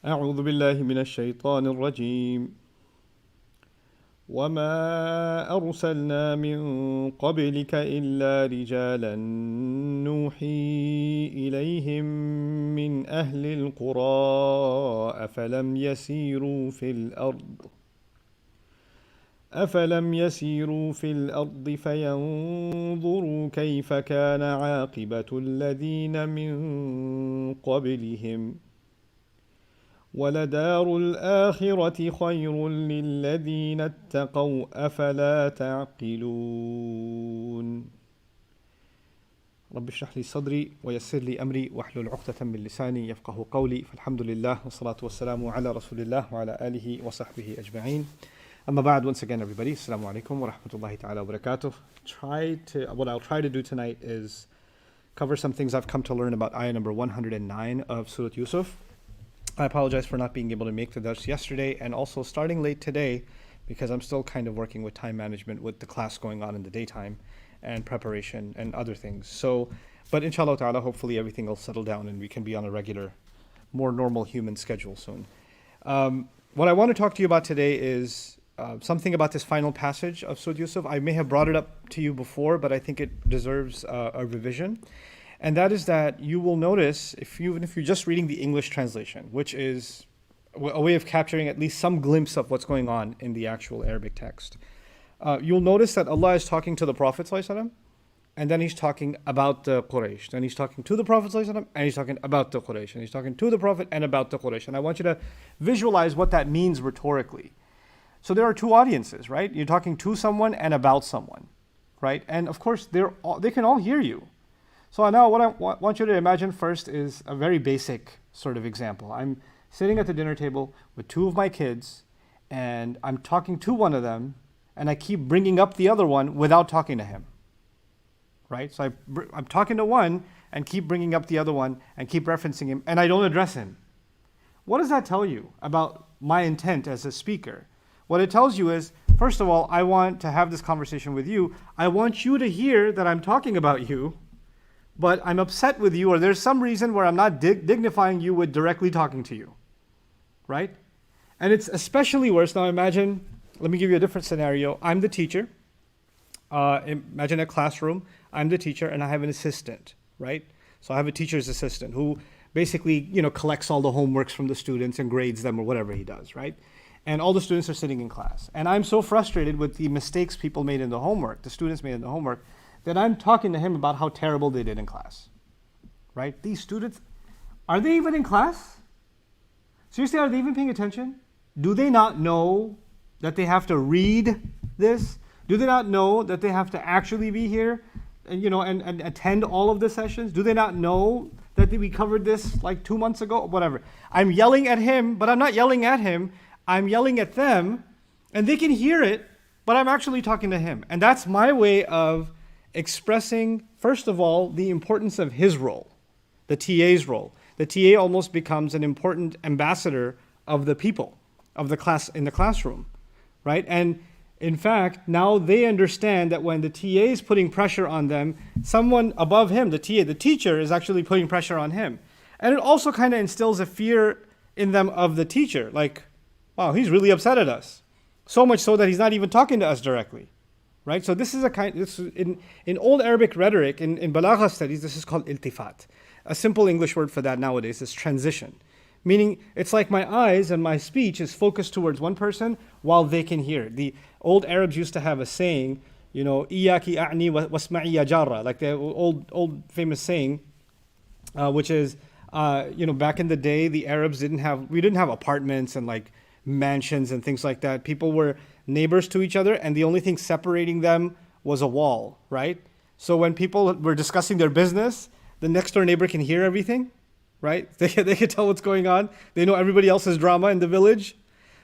أعوذ بالله من الشيطان الرجيم وما أرسلنا من قبلك إلا رجالا نوحي إليهم من أهل القرى أفلم يسيروا في الأرض فينظروا كيف كان عاقبة الذين من قبلهم ولدار الآخرة خير للذين اتقوا أفلا تعقلون رب اشرح لي صدري ويسر لي أمري واحلل عقدة من لساني يفقه قولي فالحمد لله والصلاة والسلام على رسول الله وعلى آله وصحبه أجمعين أما بعد, once again everybody, Assalamu alaikum wa rahmatullahi ta'ala wa barakatuh. What I'll try to do tonight is cover some things I've come to learn about ayah number 109 of Surah Yusuf. I apologize for not being able to make the dars yesterday and also starting late today because I'm still kind of working with time management with the class going on in the daytime and preparation and other things. But inshallah ta'ala, hopefully everything will settle down and we can be on a regular, more normal human schedule soon. What I want to talk to you about today is something about this final passage of Surah Yusuf. I may have brought it up to you before, but I think it deserves a revision. And that is that you will notice, even if you're just reading the English translation, which is a way of capturing at least some glimpse of what's going on in the actual Arabic text, you'll notice that Allah is talking to the Prophet ﷺ, and then He's talking about the Quraysh. Then He's talking to the Prophet ﷺ, and He's talking about the Quraysh. And He's talking to the Prophet and about the Quraysh. And I want you to visualize what that means rhetorically. So there are two audiences, right? You're talking to someone and about someone, right? And of course, they can all hear you. So now what I want you to imagine first is a very basic sort of example. I'm sitting at the dinner table with two of my kids, and I'm talking to one of them, and I keep bringing up the other one without talking to him, right? So I'm talking to one and keep bringing up the other one and keep referencing him, and I don't address him. What does that tell you about my intent as a speaker? What it tells you is, first of all, I want to have this conversation with you. I want you to hear that I'm talking about you, but I'm upset with you, or there's some reason where I'm not dignifying you with directly talking to you, right? And it's especially worse. Now imagine, let me give you a different scenario. I'm the teacher. Imagine a classroom. I'm the teacher, and I have an assistant, right? So I have a teacher's assistant who basically, collects all the homeworks from the students and grades them or whatever he does, right? And all the students are sitting in class. And I'm so frustrated with the mistakes people made in the homework, the students made in the homework, that I'm talking to him about how terrible they did in class, right? These students, are they even in class? Seriously, are they even paying attention? Do they not know that they have to read this? Do they not know that they have to actually be here and attend all of the sessions? Do they not know that we covered this like 2 months ago? Whatever. I'm yelling at him, but I'm not yelling at him. I'm yelling at them, and they can hear it, but I'm actually talking to him. And that's my way of expressing, first of all, the importance of his role, the TA's role. The TA almost becomes an important ambassador of the people, of the class in the classroom, right? And in fact, now they understand that when the TA is putting pressure on them, someone above him, the TA, the teacher, is actually putting pressure on him. And it also kind of instills a fear in them of the teacher, like, wow, he's really upset at us. So much so that he's not even talking to us directly, right? So this is in old Arabic rhetoric, in Balagha studies, this is called iltifat. A simple English word for that nowadays is transition. Meaning, it's like my eyes and my speech is focused towards one person while they can hear. The old Arabs used to have a saying, Iyaki a'ni wasma'i ya jarra, like the old famous saying, which is, back in the day, the Arabs didn't have apartments and like mansions and things like that. People were neighbors to each other, and the only thing separating them was a wall, right? So when people were discussing their business, the next door neighbor can hear everything, right? They can tell what's going on. They know everybody else's drama in the village.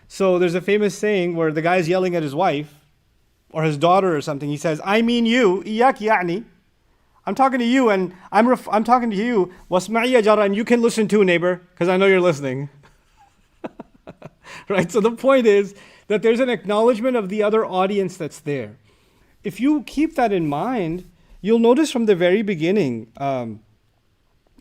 So there's a famous saying where the guy's yelling at his wife or his daughter or something. He says, I mean you, iyaki ya'ni. I'm talking to you, and I'm talking to you, wasma'i jara, and you can listen too, neighbor, because I know you're listening. Right? So the point is that there's an acknowledgement of the other audience that's there. If you keep that in mind, you'll notice from the very beginning,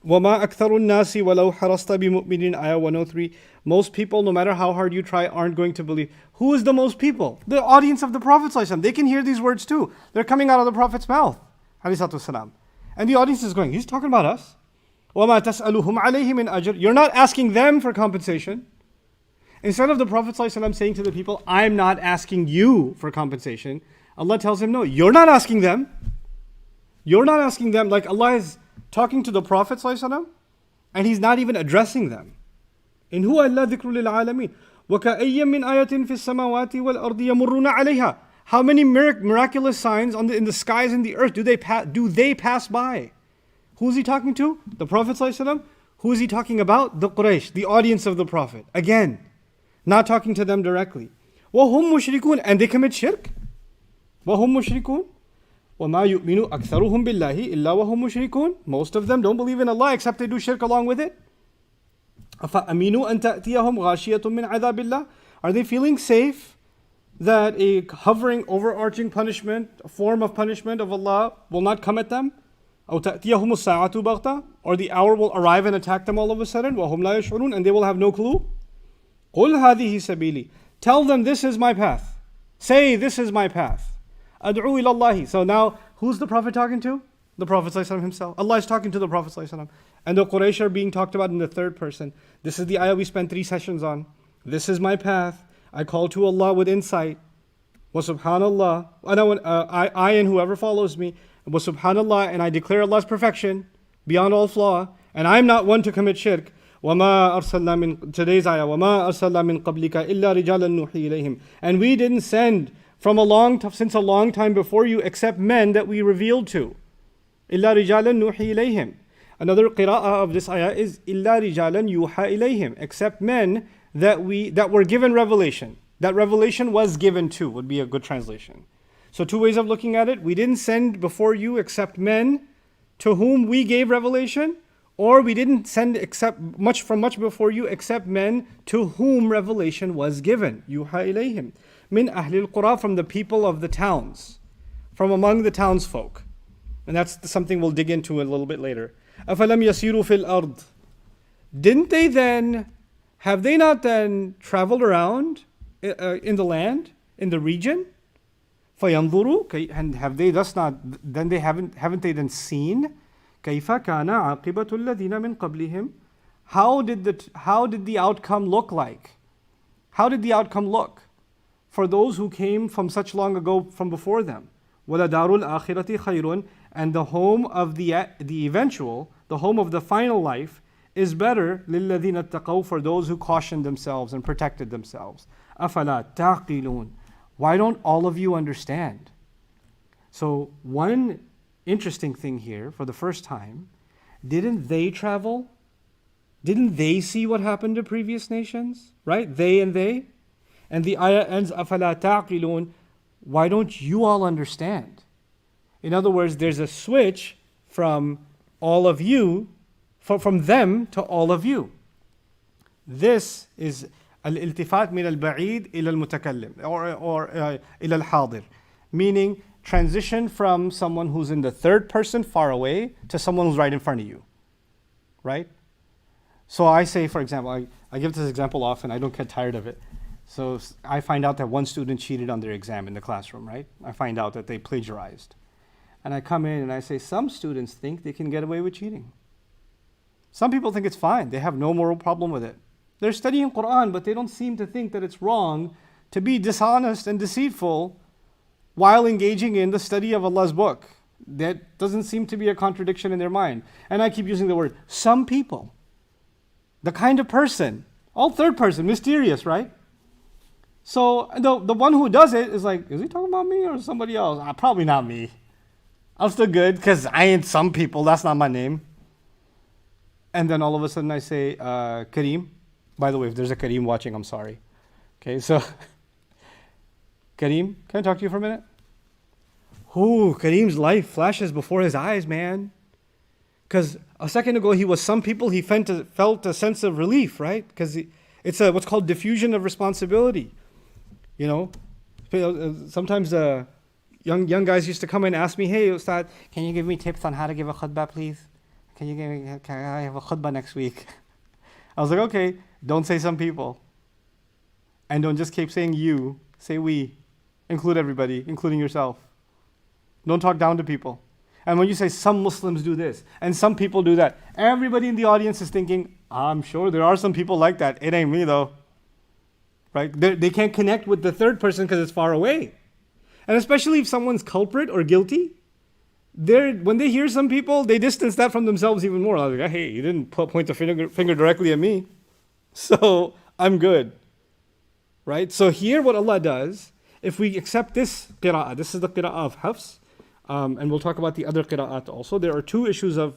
وَمَا أَكْثَرُ النَّاسِ وَلَوْ حَرَصْتَ بِمُؤْمِنِينَ Ayah 103. Most people, no matter how hard you try, aren't going to believe. Who is the most people? The audience of the Prophet ﷺ. They can hear these words too. They're coming out of the Prophet's mouth. ﷺ. And the audience is going, he's talking about us. وَمَا تَسْأَلُهُمْ عَلَيْهِ مِنْ أَجْرٍ. You're not asking them for compensation. Instead of the Prophet ﷺ saying to the people, I'm not asking you for compensation, Allah tells him, no, you're not asking them. You're not asking them. Like Allah is talking to the Prophet ﷺ, and he's not even addressing them. إن هو إلا ذكر للعالمين وكأي من آية في السماوات والأرض يمرون عليها. How many miraculous signs in the skies and the earth do they pass by? Who is he talking to? The Prophet ﷺ. Who is he talking about? The Quraysh, the audience of the Prophet. Again, not talking to them directly. وهم مشركون, and they commit shirk. وهم مشركون. وَمَا يُؤْمِنُ أَكْثَرُهُمْ بِاللَّهِ إِلَّا وَهُمْ مُشْرِكُونَ. Most of them don't believe in Allah except they do shirk along with it. أَفَأَمِنُوا أَن تَأْتِيَهُمْ غَاشِيَةٌ مِّنْ عَذَابِ اللَّهِ. Are they feeling safe that a hovering, overarching punishment, a form of punishment of Allah will not come at them? أَوْ تَأْتِيَهُمُ السَّاعَةُ بَغْتَةً. Or the hour will arrive and attack them all of a sudden. وَهُمْ لَا يَشْعُرُونَ. And they will have no clue. قُلْ هَذِهِ سَبِيلِي. Tell them this is my path. Say this is my path. Ad'u ilallahi. So now, who's the Prophet talking to? The Prophet ﷺ himself. Allah is talking to the Prophet ﷺ. And the Quraysh are being talked about in the third person. This is the ayah we spent 3 sessions on. This is my path. I call to Allah with insight. Wa subhanallah. I and whoever follows me. Wa subhanallah. And I declare Allah's perfection beyond all flaw. And I'm not one to commit shirk. وَمَا أَرْسَلْنَا مِن Today's ayah. وَمَا أَرْسَلْنَا مِن قَبْلِكَ إِلَّا رِجَالًا نُوحِي إِلَيْهِمْ. And we didn't send since a long time before you, except men that we revealed to. إِلَّا رِجَالًا نُوحِي إِلَيْهِمْ. Another qira'ah of this ayah is إِلَّا رِجَالًا يُوحَى إِلَيْهِمْ. Except men that were given revelation. That revelation was given to, would be a good translation. So 2 ways of looking at it. We didn't send before you except men to whom we gave revelation, or we didn't send much before you except men to whom revelation was given. يُوحَى إِلَيْهِمْ. Min ahlil qura, from the people of the towns, from among the townsfolk. And that's something we'll dig into a little bit later. أَفَلَمْ يَسِيرُوا فِي الْأَرْضِ. Have they not then traveled around in the land, in the region? فَيَنْظُرُوا. And have they thus not, then they haven't they then seen? كَيْفَ كَانَ عَاقِبَةُ الَّذِينَ مِنْ قَبْلِهِمْ. How did the outcome look like? How did the outcome look for those who came from such long ago from before them? وَلَدَارُ الْآخِرَةِ خَيْرٌ. And the home of the home of the final life is better لِلَّذِينَ اتَّقَوْا, for those who cautioned themselves and protected themselves. أَفَلَا تَعْقِلُونَ. Why don't all of you understand? So one interesting thing here, for the first time, didn't they travel? Didn't they see what happened to previous nations? Right? They. And the ayah ends, أَفَلَا تَعْقِلُونَ. Why don't you all understand? In other words, there's a switch from all of you, from them to all of you. This is al-iltifat min al-ba'id ila al-mutakallim, or ila al-hadir, meaning transition from someone who's in the third person far away to someone who's right in front of you. Right? So I say, for example, I give this example often, I don't get tired of it. So I find out that one student cheated on their exam in the classroom, right? I find out that they plagiarized. And I come in and I say, some students think they can get away with cheating. Some people think it's fine. They have no moral problem with it. They're studying Quran, but they don't seem to think that it's wrong to be dishonest and deceitful while engaging in the study of Allah's book. That doesn't seem to be a contradiction in their mind. And I keep using the word, some people. The kind of person, all third person, mysterious, right? So the one who does it is like, is he talking about me or somebody else? Probably not me. I'm still good because I ain't some people. That's not my name. And then all of a sudden I say, Kareem. By the way, if there's a Kareem watching, I'm sorry. Okay, so Kareem, can I talk to you for a minute? Ooh, Kareem's life flashes before his eyes, man. Because a second ago he was some people, he felt a sense of relief, right? Because it's what's called diffusion of responsibility. You know, sometimes young guys used to come and ask me, hey, Ustad, can you give me tips on how to give a khutbah, please? can I have a khutbah next week? I was like, okay, don't say some people. And don't just keep saying you, say we. Include everybody, including yourself. Don't talk down to people. And when you say some Muslims do this and some people do that, everybody in the audience is thinking, I'm sure there are some people like that. It ain't me though. Right? They can't connect with the third person because it's far away. And especially if someone's culprit or guilty, when they hear some people, they distance that from themselves even more. Like, hey, you didn't point the finger directly at me, so I'm good. Right? So here what Allah does, if we accept this qira'ah, this is the qira'ah of Hafs, and we'll talk about the other qira'at also. There are two issues of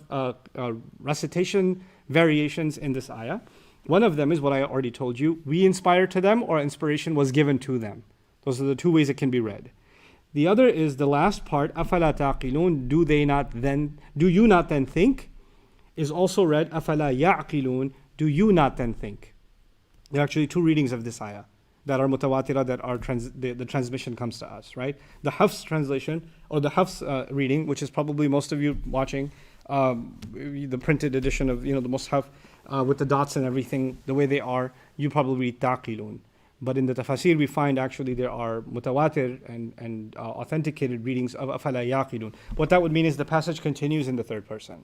recitation variations in this ayah. One of them is what I already told you. We inspire to them, or inspiration was given to them. Those are the two ways it can be read. The other is the last part, أَفَلَا تَعْقِلُونَ, do you not then think, is also read, أَفَلَا يَعْقِلُونَ, do you not then think. There are actually two readings of this ayah that are mutawatira, that are the transmission comes to us, right? The Hafs translation, or the Hafs reading, which is probably most of you watching, the printed edition of the Mus'haf, with the dots and everything, the way they are, you probably read taqilun. But in the tafasir we find actually there are mutawatir and authenticated readings of afala yaqilun. What that would mean is the passage continues in the third person.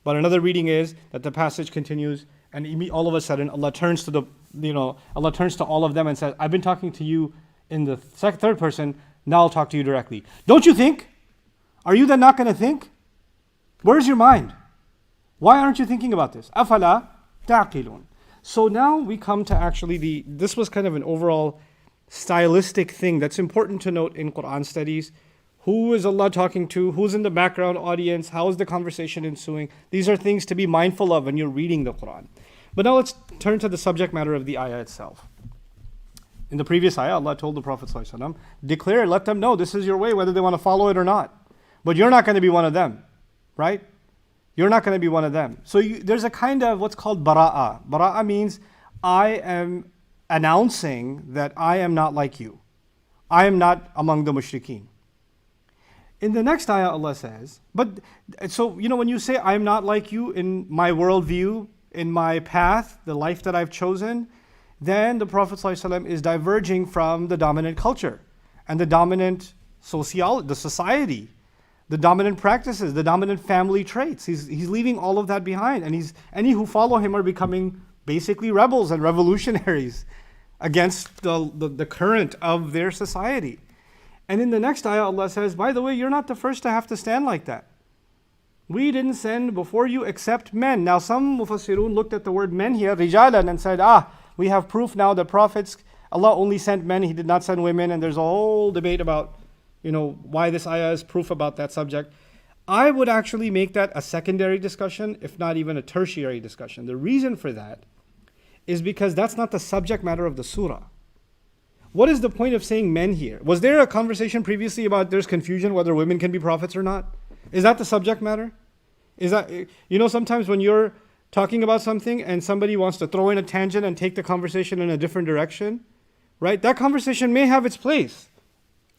But another reading is that the passage continues and all of a sudden Allah turns to Allah turns to all of them and says, I've been talking to you in the third person, now I'll talk to you directly. Don't you think? Are you then not going to think? Where's your mind? Why aren't you thinking about this? Afala ta'qilun. So now we come to actually this was kind of an overall stylistic thing that's important to note in Quran studies. Who is Allah talking to? Who's in the background audience? How is the conversation ensuing? These are things to be mindful of when you're reading the Quran. But now let's turn to the subject matter of the ayah itself. In the previous ayah, Allah told the Prophet ﷺ, declare, let them know this is your way, whether they want to follow it or not. But you're not going to be one of them, right? You're not going to be one of them. So there's a kind of what's called bara'ah. Bara'ah means I am announcing that I am not like you. I am not among the mushrikeen. In the next ayah, Allah says, when you say I'm not like you in my worldview, in my path, the life that I've chosen, then the Prophet ﷺ is diverging from the dominant culture and the dominant sociology, the society, the dominant practices, the dominant family traits. He's leaving all of that behind, and any who follow him are becoming basically rebels and revolutionaries against the current of their society. And in the next ayah, Allah says, by the way, you're not the first to have to stand like that. We didn't send before you except men. Now some mufassirun looked at the word men here, rijalan, and said, we have proof now that prophets, Allah only sent men, He did not send women, and there's a whole debate about why this ayah is proof about that subject. I would actually make that a secondary discussion, if not even a tertiary discussion. The reason for that is because that's not the subject matter of the surah. What is the point of saying men here? Was there a conversation previously about there's confusion whether women can be prophets or not? Is that the subject matter? Is that, sometimes when you're talking about something and somebody wants to throw in a tangent and take the conversation in a different direction, right? That conversation may have its place.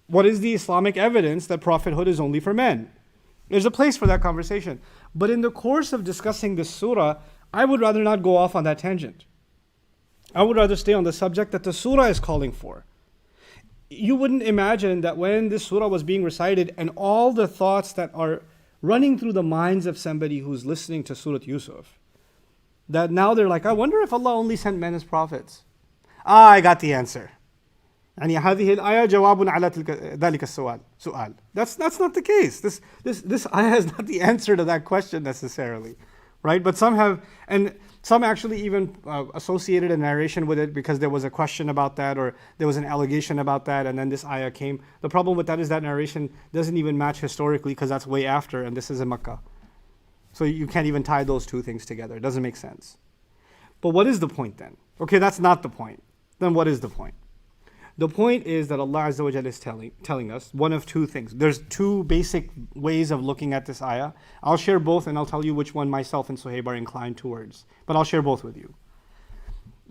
What is the Islamic evidence that prophethood is only for men? There's a place for that conversation. But in the course of discussing this surah, I would rather not go off on that tangent. I would rather stay on the subject that the surah is calling for. You wouldn't imagine that when this surah was being recited and all the thoughts that are running through the minds of somebody who's listening to Surah Yusuf, that now they're like, I wonder if Allah only sent men as prophets. I got the answer. يعني هذه الآية جواب على ذلك السؤال. That's not the case. This ayah is not the answer to that question necessarily, right? But some have, and some actually even associated a narration with it because there was a question about that or there was an allegation about that, and then this ayah came. The problem with that is that narration doesn't even match historically because that's way after, and this is in Makkah. So you can't even tie those two things together. It doesn't make sense. But what is the point then? Okay, that's not the point. Then what is the point? The point is that Allah Azza wa Jalla is telling us one of two things. There's two basic ways of looking at this ayah. I'll share both and I'll tell you which one myself and Suhaib are inclined towards. But I'll share both with you.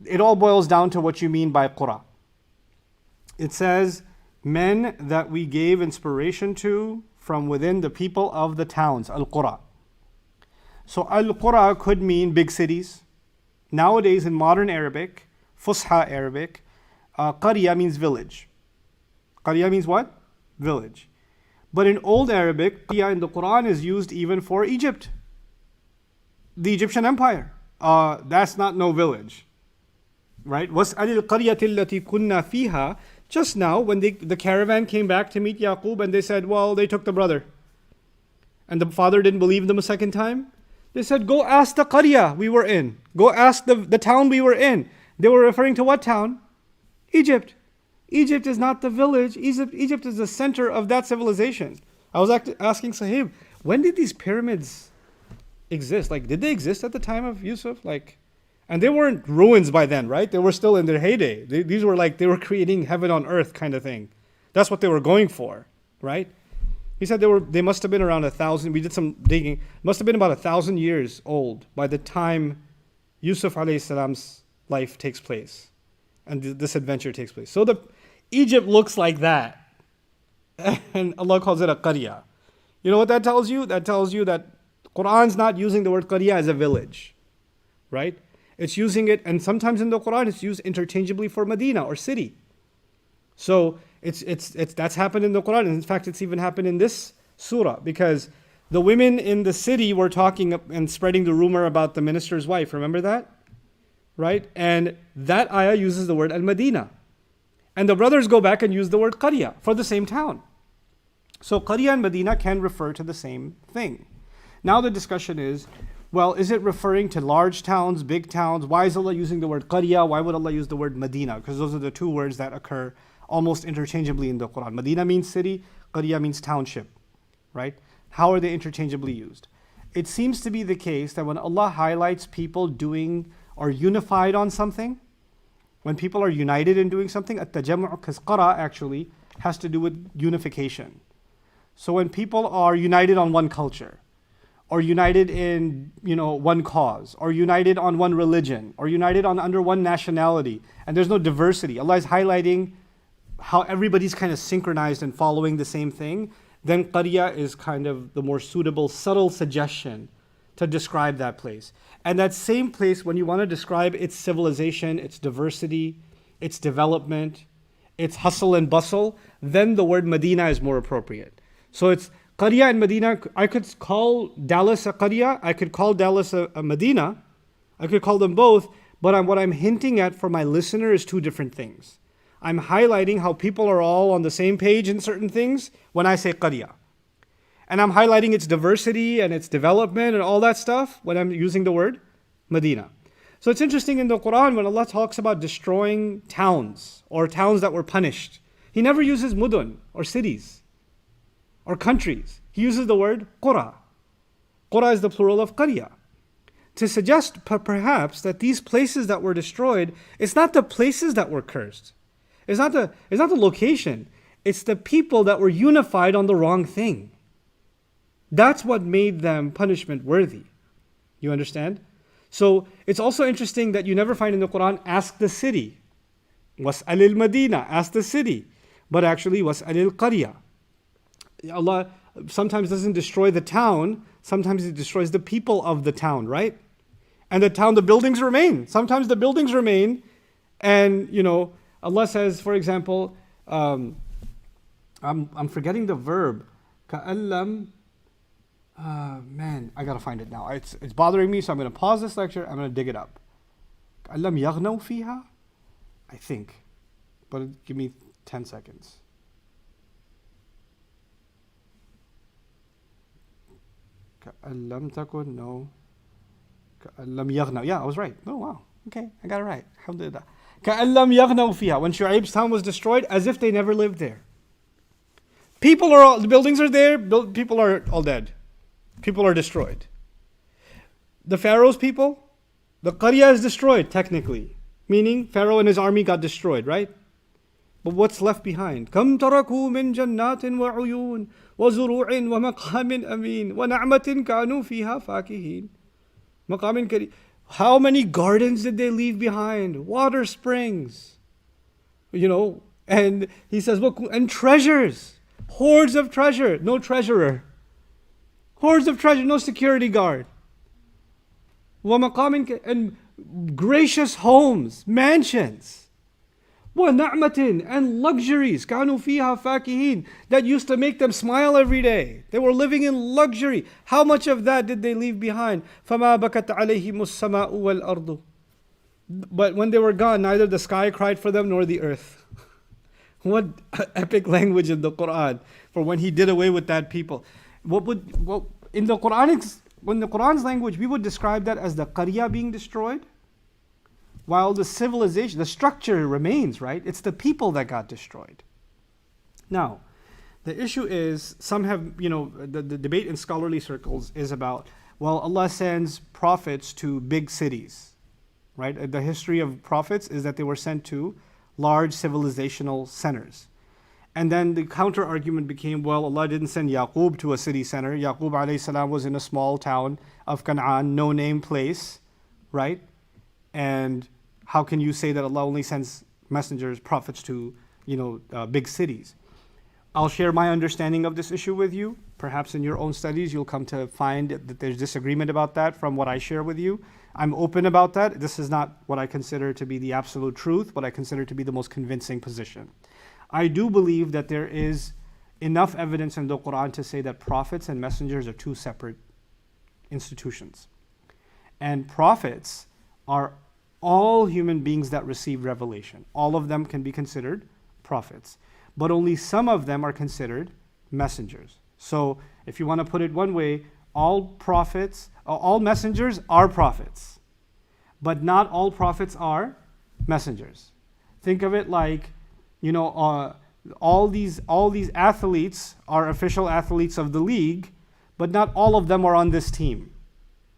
It all boils down to what you mean by qura. It says, men that we gave inspiration to from within the people of the towns, al-qura. So al-qura could mean big cities. Nowadays in modern Arabic, Fusha Arabic, qarya means village. Qarya means what? Village. But in old Arabic, qarya in the Quran is used even for Egypt, the Egyptian Empire. That's not no village, right? وَاسْأَلِ الْقَرْيَةِ الَّتِي كُنَّا فِيهَا. Just now, when the caravan came back to meet Yaqub and they said, well, they took the brother. And the father didn't believe them a second time. They said, go ask the qarya we were in. Go ask the town we were in. They were referring to what town? Egypt. Egypt is not the village. Egypt is the center of that civilization. I was asking Sahib, when did these pyramids exist? Like, did they exist at the time of Yusuf? And they weren't ruins by then, right? They were still in their heyday. These were like, they were creating heaven on earth kind of thing. That's what they were going for, right? He said they must have been around 1,000. We did some digging. Must have been about 1,000 years old by the time Yusuf alayhi salam's life takes place and this adventure takes place. So Egypt looks like that. And Allah calls it a qarya. You know what that tells you? That tells you that Quran's not using the word qarya as a village, right? It's using it, and sometimes in the Quran it's used interchangeably for Medina or city. So that's happened in the Quran. And in fact, it's even happened in this surah, because the women in the city were talking and spreading the rumor about the minister's wife. Remember that? Right? And that ayah uses the word al-Madina. And the brothers go back and use the word qarya for the same town. So qarya and Medina can refer to the same thing. Now the discussion is, well, is it referring to large towns, big towns? Why is Allah using the word qarya? Why would Allah use the word Medina? Because those are the two words that occur almost interchangeably in the Quran. Medina means city, qarya means township, right? How are they interchangeably used? It seems to be the case that when Allah highlights people doing or unified on something, when people are united in doing something, at-tajamu', because qara actually has to do with unification. So when people are united on one culture, or united in one cause, or united on one religion, or united under one nationality, and there's no diversity, Allah is highlighting how everybody's kind of synchronized and following the same thing, then qarya is kind of the more suitable, subtle suggestion to describe that place. And that same place, when you want to describe its civilization, its diversity, its development, its hustle and bustle, then the word Medina is more appropriate. So it's qarya and Medina. I could call Dallas a qarya, I could call Dallas a Medina, I could call them both, but what I'm hinting at for my listener is two different things. I'm highlighting how people are all on the same page in certain things when I say qarya. And I'm highlighting its diversity and its development and all that stuff when I'm using the word Medina. So it's interesting in the Quran when Allah talks about destroying towns or towns that were punished, He never uses mudun or cities or countries. He uses the word qura. Qura is the plural of qarya. To suggest perhaps that these places that were destroyed, it's not the places that were cursed. It's not the location. It's the people that were unified on the wrong thing. That's what made them punishment worthy. You understand? So it's also interesting that you never find in the Quran, ask the city. Was'alil Madina, ask the city. But actually, was'alil qarya. Allah sometimes doesn't destroy the town, sometimes He destroys the people of the town, right? And the town, the buildings remain. Sometimes the buildings remain, and Allah says, for example, I'm forgetting the verb. Ka'allam. Man, I gotta find it now. It's bothering me, so I'm gonna pause this lecture. I'm gonna dig it up. Ka'allam yaghnaw fiha, I think, but give me 10 seconds. Ka'allam takun, no. Ka'allam yaghnaw. Yeah, I was right. Oh wow. Okay, I got it right. Alhamdulillah. Ka'allam yaghnaw fiha. When Shu'aib's town was destroyed, as if they never lived there. The buildings are there, people are all dead. People are destroyed. The Pharaoh's people, the qarya is destroyed technically. Meaning Pharaoh and his army got destroyed, right? But what's left behind? كَمْ تَرَكُوا مِنْ جَنَّاتٍ وَعُيُونٍ وَزُرُوعٍ وَمَقَامٍ أَمِينٍ وَنَعْمَةٍ كَانُوا فِيهَا فَاكِهِينَ. مَقَامٍ كَرِيمٍ. How many gardens did they leave behind? Water springs. And he says, and treasures. Hordes of treasure, no treasurer. Hordes of treasure, no security guard. and gracious homes, mansions. وَنَعْمَةٍ and luxuries كَانُوا فِيهَا فَاكِهِينَ that used to make them smile every day. They were living in luxury. How much of that did they leave behind? فَمَا بَكَتْ عَلَيْهِمُ السَّمَاءُ وَالْأَرْضُ But when they were gone, neither the sky cried for them nor the earth. What epic language in the Quran for when He did away with that people. In the Quran's language, we would describe that as the qarya being destroyed, while the civilization, the structure remains, right? It's the people that got destroyed. Now, the issue is, some have, the debate in scholarly circles is about, well, Allah sends prophets to big cities, right? The history of prophets is that they were sent to large civilizational centers. And then the counter argument became, well, Allah didn't send Yaqub to a city center. Yaqub alayhi salam was in a small town of Canaan, no name place, right? And how can you say that Allah only sends messengers, prophets to, big cities? I'll share my understanding of this issue with you. Perhaps in your own studies, you'll come to find that there's disagreement about that from what I share with you. I'm open about that. This is not what I consider to be the absolute truth, what I consider to be the most convincing position. I do believe that there is enough evidence in the Quran to say that prophets and messengers are two separate institutions. And prophets are all human beings that receive revelation. All of them can be considered prophets. But only some of them are considered messengers. So if you want to put it one way, all messengers are prophets. But not all prophets are messengers. Think of it like, all these athletes are official athletes of the league, but not all of them are on this team.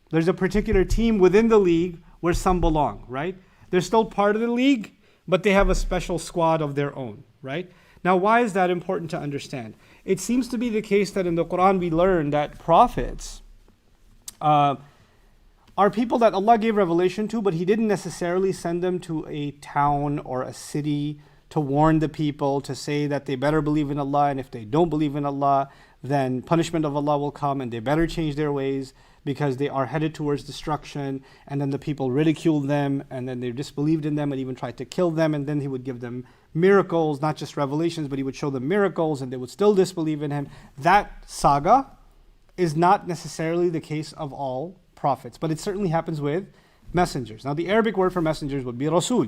There's a particular team within the league where some belong, right? They're still part of the league, but they have a special squad of their own, right? Now, why is that important to understand? It seems to be the case that in the Quran we learn that prophets are people that Allah gave revelation to, but He didn't necessarily send them to a town or a city to warn the people, to say that they better believe in Allah, and if they don't believe in Allah, then punishment of Allah will come and they better change their ways because they are headed towards destruction. And then the people ridiculed them, and then they disbelieved in them and even tried to kill them. And then He would give them miracles, not just revelations, but He would show them miracles and they would still disbelieve in Him. That saga is not necessarily the case of all prophets, but it certainly happens with messengers. Now, the Arabic word for messengers would be Rasul,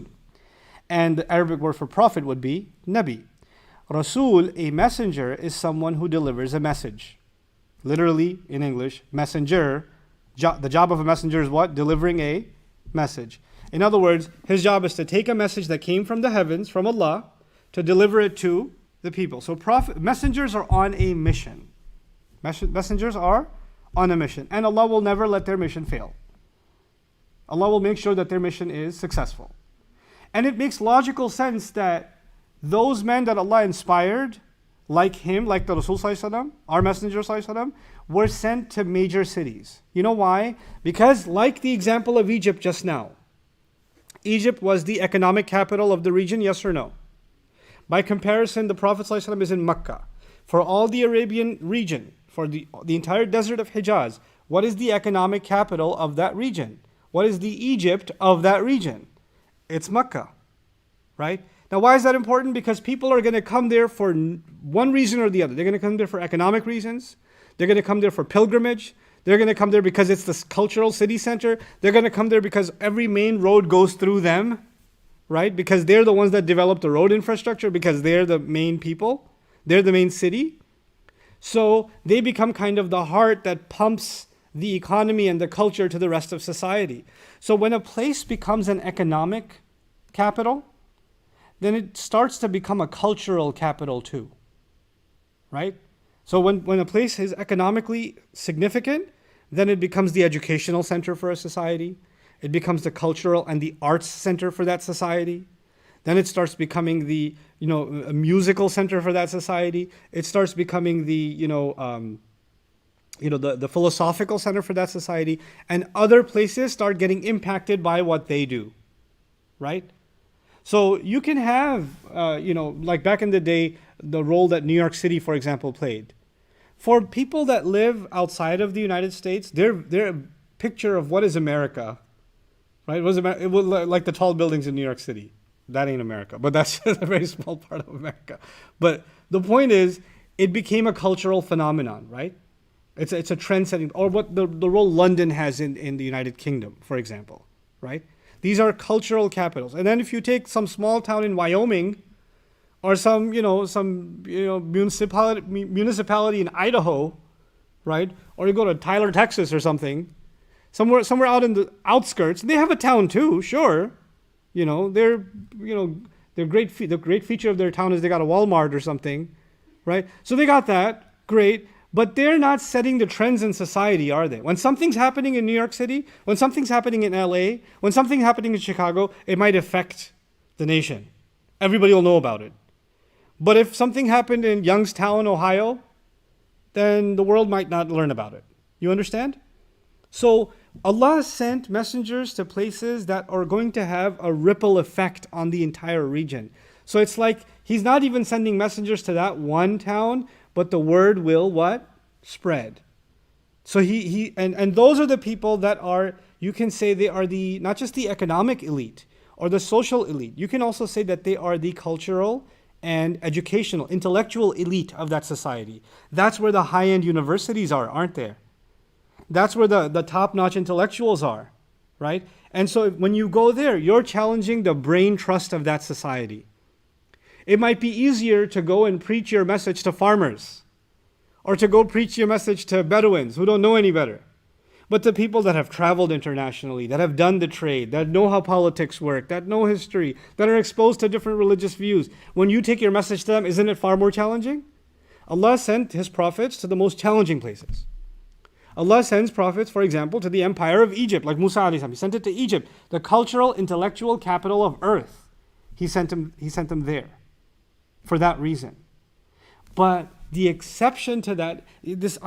and the Arabic word for prophet would be Nabi. Rasul, a messenger, is someone who delivers a message. Literally, in English, messenger, the job of a messenger is what? Delivering a message. In other words, his job is to take a message that came from the heavens, from Allah, to deliver it to the people. So messengers are on a mission. Messengers are on a mission. And Allah will never let their mission fail. Allah will make sure that their mission is successful. And it makes logical sense that those men that Allah inspired, like him, like the Rasul Sallallahu Alaihi Wasallam, our Messenger Sallallahu Alaihi Wasallam, were sent to major cities. You know why? Because like the example of Egypt just now, Egypt was the economic capital of the region, yes or no? By comparison, the Prophet Sallallahu Alaihi Wasallam is in Mecca. For all the Arabian region, for the entire desert of Hijaz, what is the economic capital of that region? What is the Egypt of that region? It's Mecca, right? Now, why is that important? Because people are going to come there for one reason or the other. They're going to come there for economic reasons. They're going to come there for pilgrimage. They're going to come there because it's the cultural city center. They're going to come there because every main road goes through them, right? Because they're the ones that develop the road infrastructure, because they're the main people. They're the main city. So they become kind of the heart that pumps the economy and the culture to the rest of society. So when a place becomes an economic capital, then it starts to become a cultural capital too, right? So when a place is economically significant, then it becomes the educational center for a society. It becomes the cultural and the arts center for that society. Then it starts becoming the, a musical center for that society. It starts becoming the, the philosophical center for that society. And other places start getting impacted by what they do, right? So you can have, like back in the day, the role that New York City, for example, played. For people that live outside of the United States, they're picture of what is America, right? It was like the tall buildings in New York City. That ain't America, but that's a very small part of America. But the point is, it became a cultural phenomenon, right? It's a trend setting, or what the role London has in the United Kingdom, for example, right? These are cultural capitals. And then if you take some small town in Wyoming, or some municipality in Idaho, right? Or you go to Tyler, Texas, or something, somewhere out in the outskirts. They have a town too, sure. The great feature of their town is they got a Walmart or something, right? So they got that, great. But they're not setting the trends in society, are they? When something's happening in New York City, when something's happening in LA, when something's happening in Chicago, it might affect the nation. Everybody will know about it. But if something happened in Youngstown, Ohio, then the world might not learn about it. You understand? So Allah sent messengers to places that are going to have a ripple effect on the entire region. So it's like He's not even sending messengers to that one town, but the word will what? Spread. So and those are the people that are, you can say they are the, not just the economic elite or the social elite. You can also say that they are the cultural and educational, intellectual elite of that society. That's where the high-end universities are, aren't there? That's where the top-notch intellectuals are, right? And so when you go there, you're challenging the brain trust of that society. It might be easier to go and preach your message to farmers, or to go preach your message to Bedouins who don't know any better. But the people that have traveled internationally, that have done the trade, that know how politics work, that know history, that are exposed to different religious views, when you take your message to them, isn't it far more challenging? Allah sent His prophets to the most challenging places. Allah sends prophets, for example, to the empire of Egypt, like Musa alayhi salam. He sent it to Egypt, the cultural, intellectual capital of earth. He sent them there for that reason. But the exception to that, in the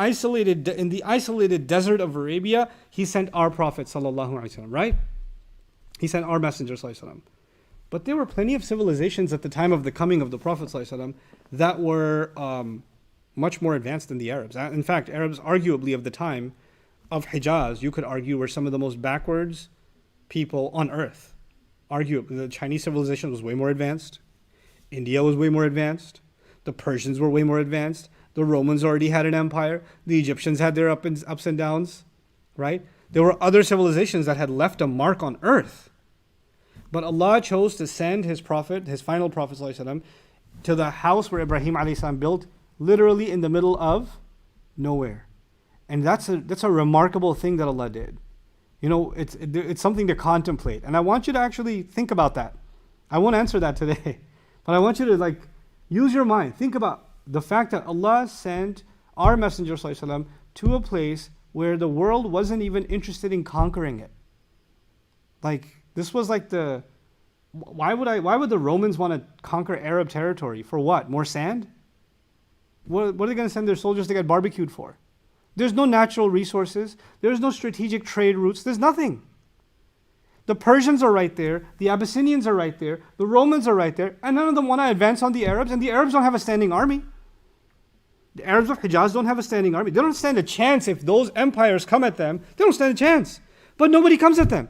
isolated desert of Arabia, He sent our Prophet sallallahu alaihi wasallam, right? He sent our Messenger sallallahu alaihi wasallam. But there were plenty of civilizations at the time of the coming of the Prophet sallallahu alaihi wasallam that were much more advanced than the Arabs. In fact, Arabs arguably of the time of Hijaz, you could argue, were some of the most backwards people on earth. Arguably, the Chinese civilization was way more advanced. India was way more advanced. The Persians were way more advanced. The Romans already had an empire. The Egyptians had their ups and downs, right? There were other civilizations that had left a mark on earth. But Allah chose to send His Prophet, His final Prophet ﷺ, to the house where Ibrahim ﷺ built, literally in the middle of nowhere. And that's a remarkable thing that Allah did. You know, it's something to contemplate. And I want you to actually think about that. I won't answer that today. But I want you to use your mind. Think about the fact that Allah sent our Messenger ﷺ to a place where the world wasn't even interested in conquering it. This was why would the Romans want to conquer Arab territory? For what? More sand? What are they going to send their soldiers to get barbecued for? There's no natural resources. There's no strategic trade routes. There's nothing. The Persians are right there. The Abyssinians are right there. The Romans are right there. And none of them want to advance on the Arabs. And the Arabs don't have a standing army. The Arabs of Hijaz don't have a standing army. They don't stand a chance if those empires come at them. They don't stand a chance. But nobody comes at them.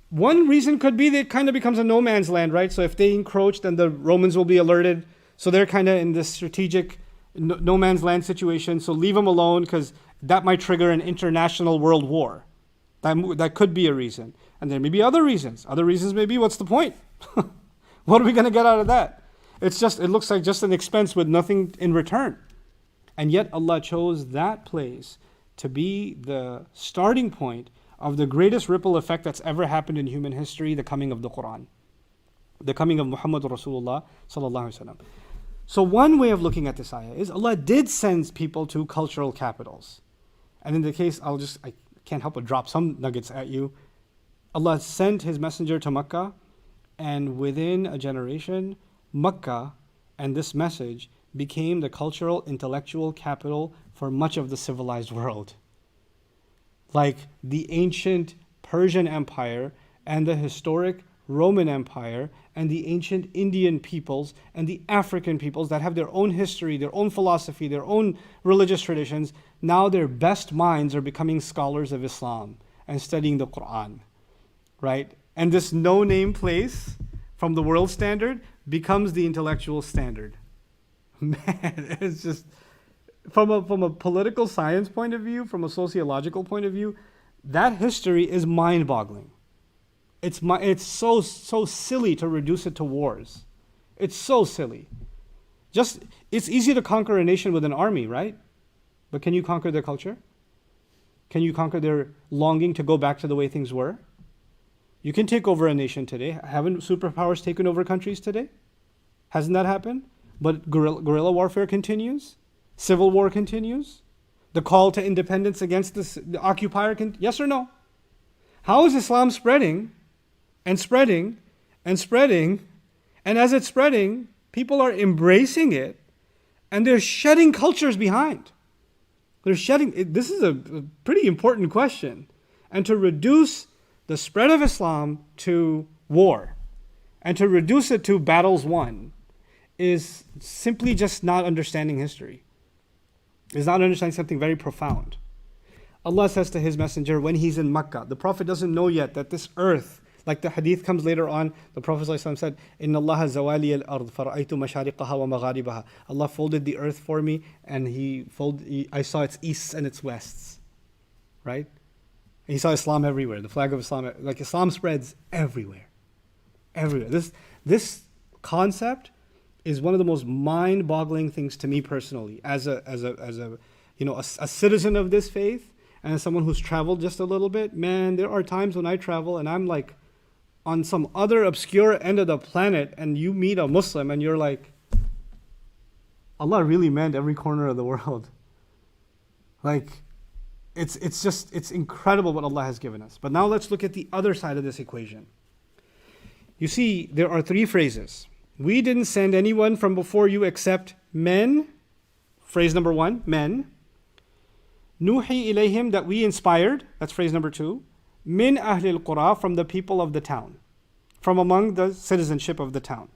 One reason could be that it kind of becomes a no man's land, right? So if they encroach, then the Romans will be alerted. So they're kind of in this strategic no man's land situation. So leave them alone, because that might trigger an international world war. That could be a reason. And there may be other reasons. Other reasons may be, what's the point? What are we going to get out of that? It looks like just an expense with nothing in return. And yet Allah chose that place to be the starting point of the greatest ripple effect that's ever happened in human history, the coming of the Quran. The coming of Muhammad Rasulullah sallallahu alaihi wasallam. So one way of looking at this ayah is Allah did send people to cultural capitals. And in the case, I can't help but drop some nuggets at you. Allah sent His messenger to Mecca, and within a generation, Mecca and this message became the cultural, intellectual capital for much of the civilized world. Like the ancient Persian Empire and the historic Roman Empire and the ancient Indian peoples and the African peoples that have their own history, their own philosophy, their own religious traditions, now their best minds are becoming scholars of Islam. and studying the Quran, right? And this no-name place from the world standard becomes the intellectual standard. Man, it's just, from a political science point of view, from a sociological point of view, that history is mind-boggling. It's so silly to reduce it to wars. It's so silly. It's easy to conquer a nation with an army, right? But can you conquer their culture? Can you conquer their longing to go back to the way things were? You can take over a nation today. Haven't superpowers taken over countries today? Hasn't that happened? But guerrilla warfare continues. Civil war continues. The call to independence against the occupier, yes or no? How is Islam spreading and spreading and spreading? And as it's spreading, people are embracing it and they're shedding cultures behind. This is a pretty important question. And to reduce the spread of Islam to war and to reduce it to battles won is simply just not understanding history. It's not understanding something very profound. Allah says to His Messenger when He's in Makkah, the Prophet doesn't know yet that this earth, like the hadith comes later on, the Prophet ﷺ said, "Inna Allah zawali al-ard fara'aytu mashariqaha wa magharibaha." Allah folded the earth for me and I saw its easts and its wests. Right? And He saw Islam everywhere, the flag of Islam, like Islam spreads everywhere. Everywhere. This concept is one of the most mind-boggling things to me personally, as a citizen of this faith, and as someone who's traveled just a little bit. Man, there are times when I travel and I'm like on some other obscure end of the planet, and you meet a Muslim and you're like, Allah really meant every corner of the world. Like, it's incredible what Allah has given us. But now let's look at the other side of this equation. You see, there are three phrases. We didn't send anyone from before you except men. Phrase number one, men. Nuhi ilayhim, that we inspired. That's phrase number two. Min ahlil qura, from the people of the town. From among the citizenship of the town.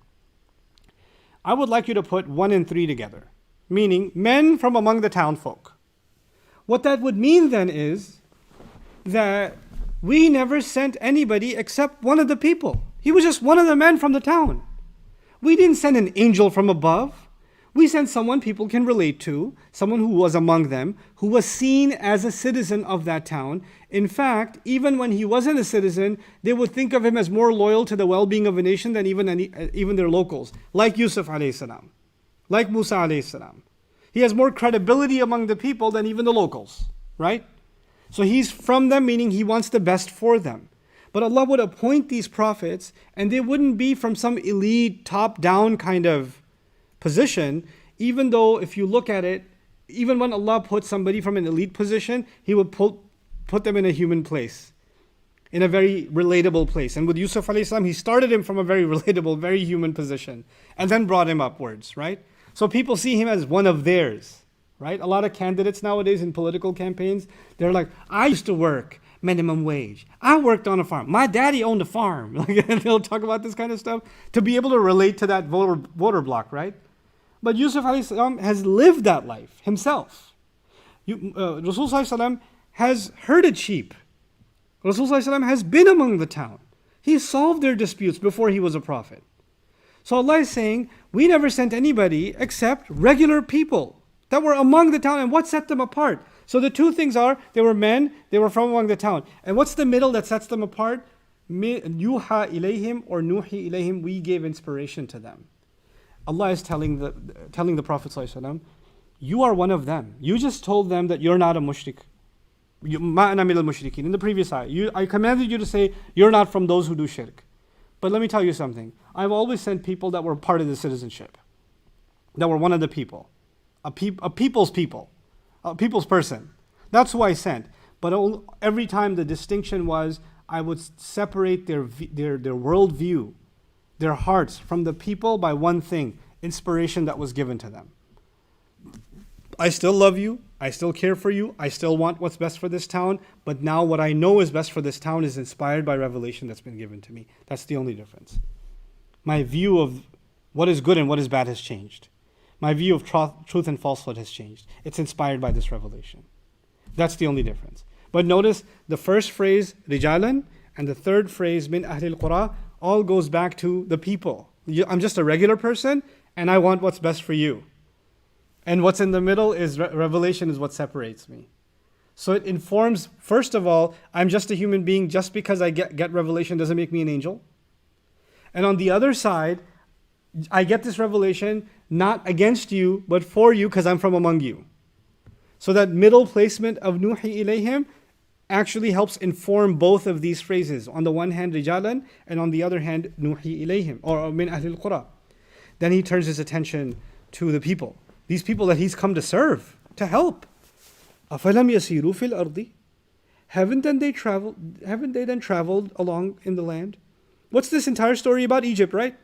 I would like you to put 1 and 3 together. Meaning, men from among the town folk. What that would mean then is that we never sent anybody except one of the people. He was just one of the men from the town. We didn't send an angel from above. We sent someone people can relate to, someone who was among them, who was seen as a citizen of that town. In fact, even when he wasn't a citizen, they would think of him as more loyal to the well-being of a nation than even their locals, like Yusuf alayhi salam, like Musa alayhi salam. He has more credibility among the people than even the locals, right? So he's from them, meaning he wants the best for them. But Allah would appoint these prophets, and they wouldn't be from some elite, top-down kind of position, even though if you look at it, even when Allah put somebody from an elite position, He would put them in a human place, in a very relatable place. And with Yusuf alayhi salam, He started him from a very relatable, very human position, and then brought him upwards, right? So people see him as one of theirs, right? A lot of candidates nowadays in political campaigns, they're like, I used to work minimum wage. I worked on a farm. My daddy owned a farm. And they'll talk about this kind of stuff to be able to relate to that voter block, right? But Yusuf alayhi salam has lived that life himself. Rasul sallallahu alayhi wasallam has herded sheep. Rasul sallallahu alayhi wasallam has been among the town. He solved their disputes before he was a prophet. So Allah is saying, we never sent anybody except regular people that were among the town. And what set them apart? So the two things are, they were men, they were from among the town. And what's the middle that sets them apart? Yuha ilayhim or nuhi ilayhim, we gave inspiration to them. Allah is telling the Prophet ﷺ, you are one of them. You just told them that you're not a mushrik. Ma'ana minal mushrikin. In the previous ayah, I commanded you to say, you're not from those who do shirk. But let me tell you something. I've always sent people that were part of the citizenship, that were one of the people, a people's people, a people's person. That's who I sent. But every time the distinction was, I would separate their worldview, their hearts from the people by one thing, inspiration that was given to them. I still love you, I still care for you, I still want what's best for this town, but now what I know is best for this town is inspired by revelation that's been given to me. That's the only difference. My view of what is good and what is bad has changed. My view of truth and falsehood has changed. It's inspired by this revelation. That's the only difference. But notice the first phrase, rijalan, and the third phrase, min ahlil qura, all goes back to the people. I'm just a regular person, and I want what's best for you. And what's in the middle is revelation is what separates me. So it informs, first of all, I'm just a human being. Just because I get revelation doesn't make me an angel. And on the other side, I get this revelation not against you, but for you, because I'm from among you. So that middle placement of nuhi ilayhim actually helps inform both of these phrases. On the one hand, rijalan, and on the other hand, nuhi ilayhim, or min ahlil qura. Then he turns his attention to the people. These people that he's come to serve, to help. أَفَلَمْ يَسِيرُوا فِي الْأَرْضِ Haven't they then traveled along in the land? What's this entire story about? Egypt, right?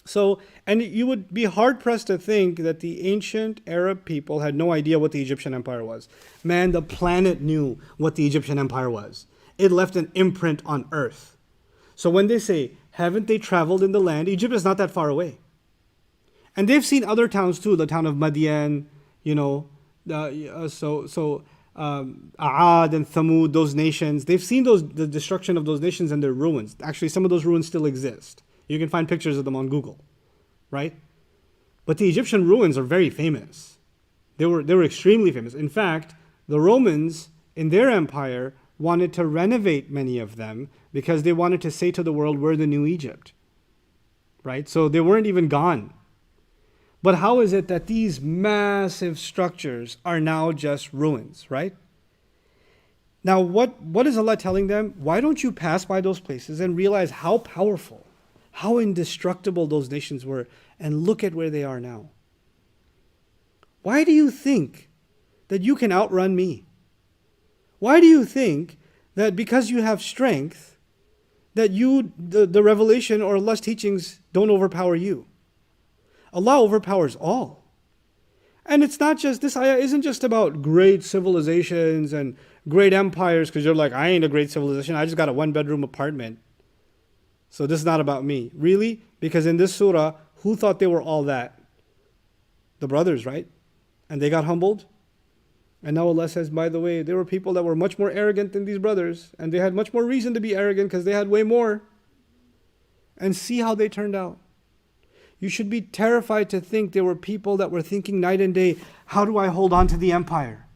So, and you would be hard-pressed to think that the ancient Arab people had no idea what the Egyptian empire was. Man, the planet knew what the Egyptian empire was. It left an imprint on earth. So when they say, haven't they traveled in the land? Egypt is not that far away. And they've seen other towns too, the town of Madian, A'ad and Thamud, those nations. They've seen the destruction of those nations and their ruins. Actually, some of those ruins still exist. You can find pictures of them on Google, right? But the Egyptian ruins are very famous. They were extremely famous. In fact, the Romans in their empire wanted to renovate many of them because they wanted to say to the world, we're the new Egypt, right? So they weren't even gone. But how is it that these massive structures are now just ruins, right? Now, what is Allah telling them? Why don't you pass by those places and realize how powerful, how indestructible those nations were, and look at where they are now? Why do you think that you can outrun me? Why do you think that because you have strength, that the revelation or Allah's teachings don't overpower you? Allah overpowers all. And it's not just, this ayah isn't just about great civilizations and great empires, because you're like, I ain't a great civilization, I just got a 1-bedroom apartment. So this is not about me. Really? Because in this surah, who thought they were all that? The brothers, right? And they got humbled. And now Allah says, by the way, there were people that were much more arrogant than these brothers, and they had much more reason to be arrogant because they had way more. And see how they turned out. You should be terrified to think there were people that were thinking night and day, how do I hold on to the empire?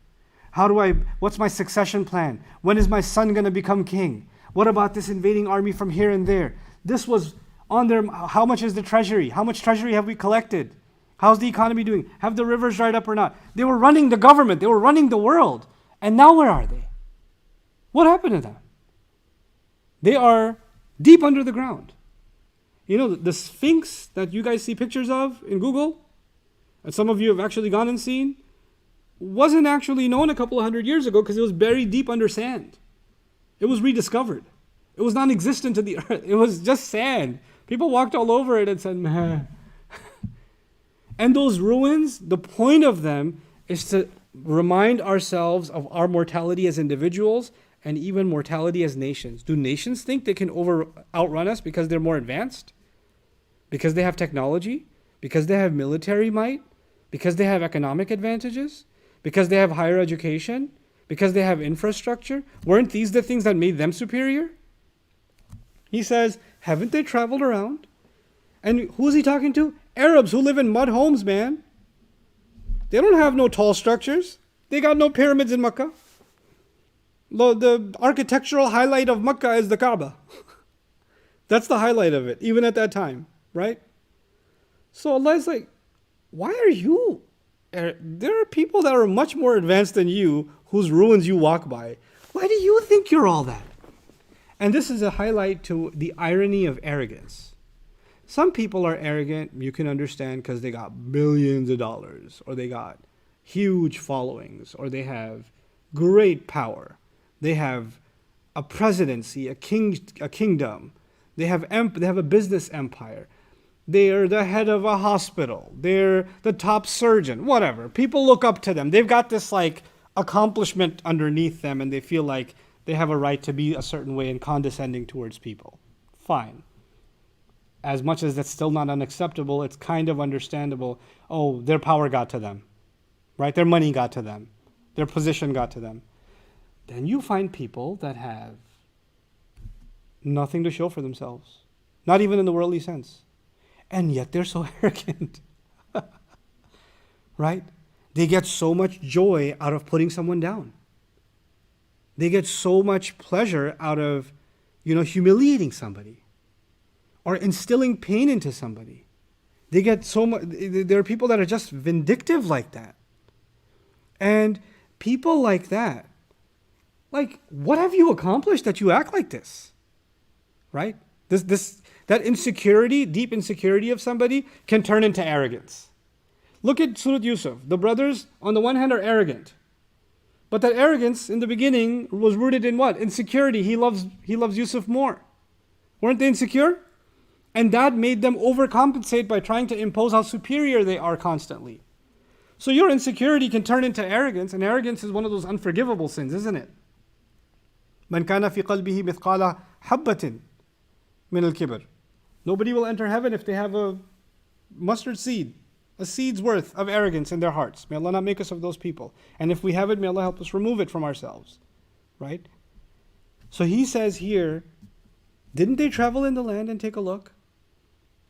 What's my succession plan? When is my son going to become king? What about this invading army from here and there? This was on their, how much is the treasury? How much treasury have we collected? How's the economy doing? Have the rivers dried up or not? They were running the government. They were running the world. And now where are they? What happened to them? They are deep under the ground. You know, the Sphinx that you guys see pictures of in Google, and some of you have actually gone and seen, wasn't actually known a couple of 100 years ago because it was buried deep under sand. It was rediscovered. It was non-existent to the earth. It was just sand. People walked all over it and said, meh. And those ruins, the point of them is to remind ourselves of our mortality as individuals and even mortality as nations. Do nations think they can outrun us because they're more advanced? Because they have technology? Because they have military might? Because they have economic advantages? Because they have higher education? Because they have infrastructure? Weren't these the things that made them superior? He says, haven't they traveled around? And who is he talking to? Arabs who live in mud homes, man. They don't have no tall structures. They got no pyramids in Mecca. The architectural highlight of Mecca is the Kaaba. That's the highlight of it, even at that time, right? So Allah is like, why are you? There are people that are much more advanced than you, whose ruins you walk by. Why do you think you're all that? And this is a highlight to the irony of arrogance. Some people are arrogant, you can understand, because they got billions of dollars, or they got huge followings, or they have great power. They have a presidency, a kingdom. They have a business empire. They are the head of a hospital. They're the top surgeon, whatever. People look up to them. They've got this like accomplishment underneath them, and they feel like they have a right to be a certain way and condescending towards people. Fine. As much as that's still not unacceptable, it's kind of understandable. Oh, their power got to them, right? Their money got to them. Their position got to them. then you find people that have nothing to show for themselves, not even in the worldly sense. And yet they're so arrogant, right? They get so much joy out of putting someone down. They get so much pleasure out of, humiliating somebody or instilling pain into somebody. They get so much. There are people that are just vindictive like that. And people like that, like, what have you accomplished that you act like this? Right? That insecurity, deep insecurity of somebody can turn into arrogance. Look at Surah Yusuf. The brothers, on the one hand, are arrogant. But that arrogance in the beginning was rooted in what? Insecurity. He loves Yusuf more. Weren't they insecure? And that made them overcompensate by trying to impose how superior they are constantly. So your insecurity can turn into arrogance, and arrogance is one of those unforgivable sins, isn't it? مَنْ كَانَ فِي قَلْبِهِ مِثْقَالَ حَبَّةٍ مِنَ الْكِبْرِ. Nobody will enter heaven if they have a mustard seed, a seed's worth of arrogance in their hearts. May Allah not make us of those people. And if we have it, may Allah help us remove it from ourselves. Right? So he says here, didn't they travel in the land and take a look?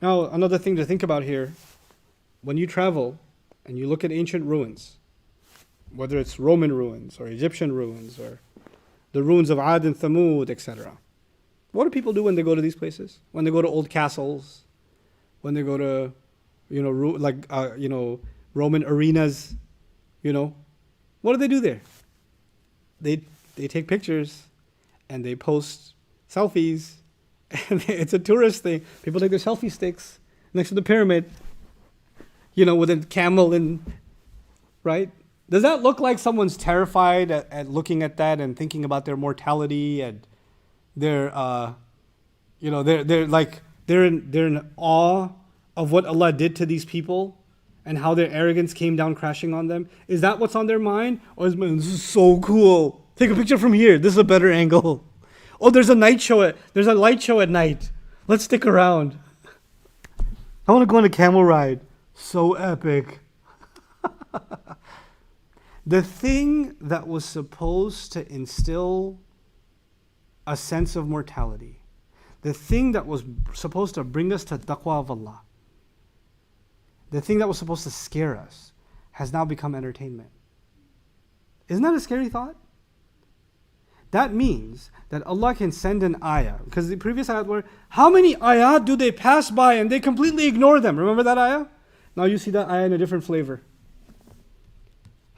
Now, another thing to think about here, when you travel and you look at ancient ruins, whether it's Roman ruins or Egyptian ruins or the ruins of Ad and Thamud, etc. What do people do when they go to these places? When they go to old castles, when they go to, Roman arenas, what do they do there? They take pictures and they post selfies. And it's a tourist thing. People take their selfie sticks next to the pyramid, with a camel right? Does that look like someone's terrified at looking at that and thinking about their mortality and they're in awe of what Allah did to these people and how their arrogance came down crashing on them? Is that what's on their mind? Or this is so cool. Take a picture from here. This is a better angle. Oh, there's a light show at night. Let's stick around. I want to go on a camel ride. So epic. The thing that was supposed to instill a sense of mortality, the thing that was supposed to bring us to taqwa of Allah, the thing that was supposed to scare us, has now become entertainment. Isn't that a scary thought? That means that Allah can send an ayah. Because the previous ayat were, how many ayat do they pass by and they completely ignore them? Remember that ayah? Now you see that ayah in a different flavor.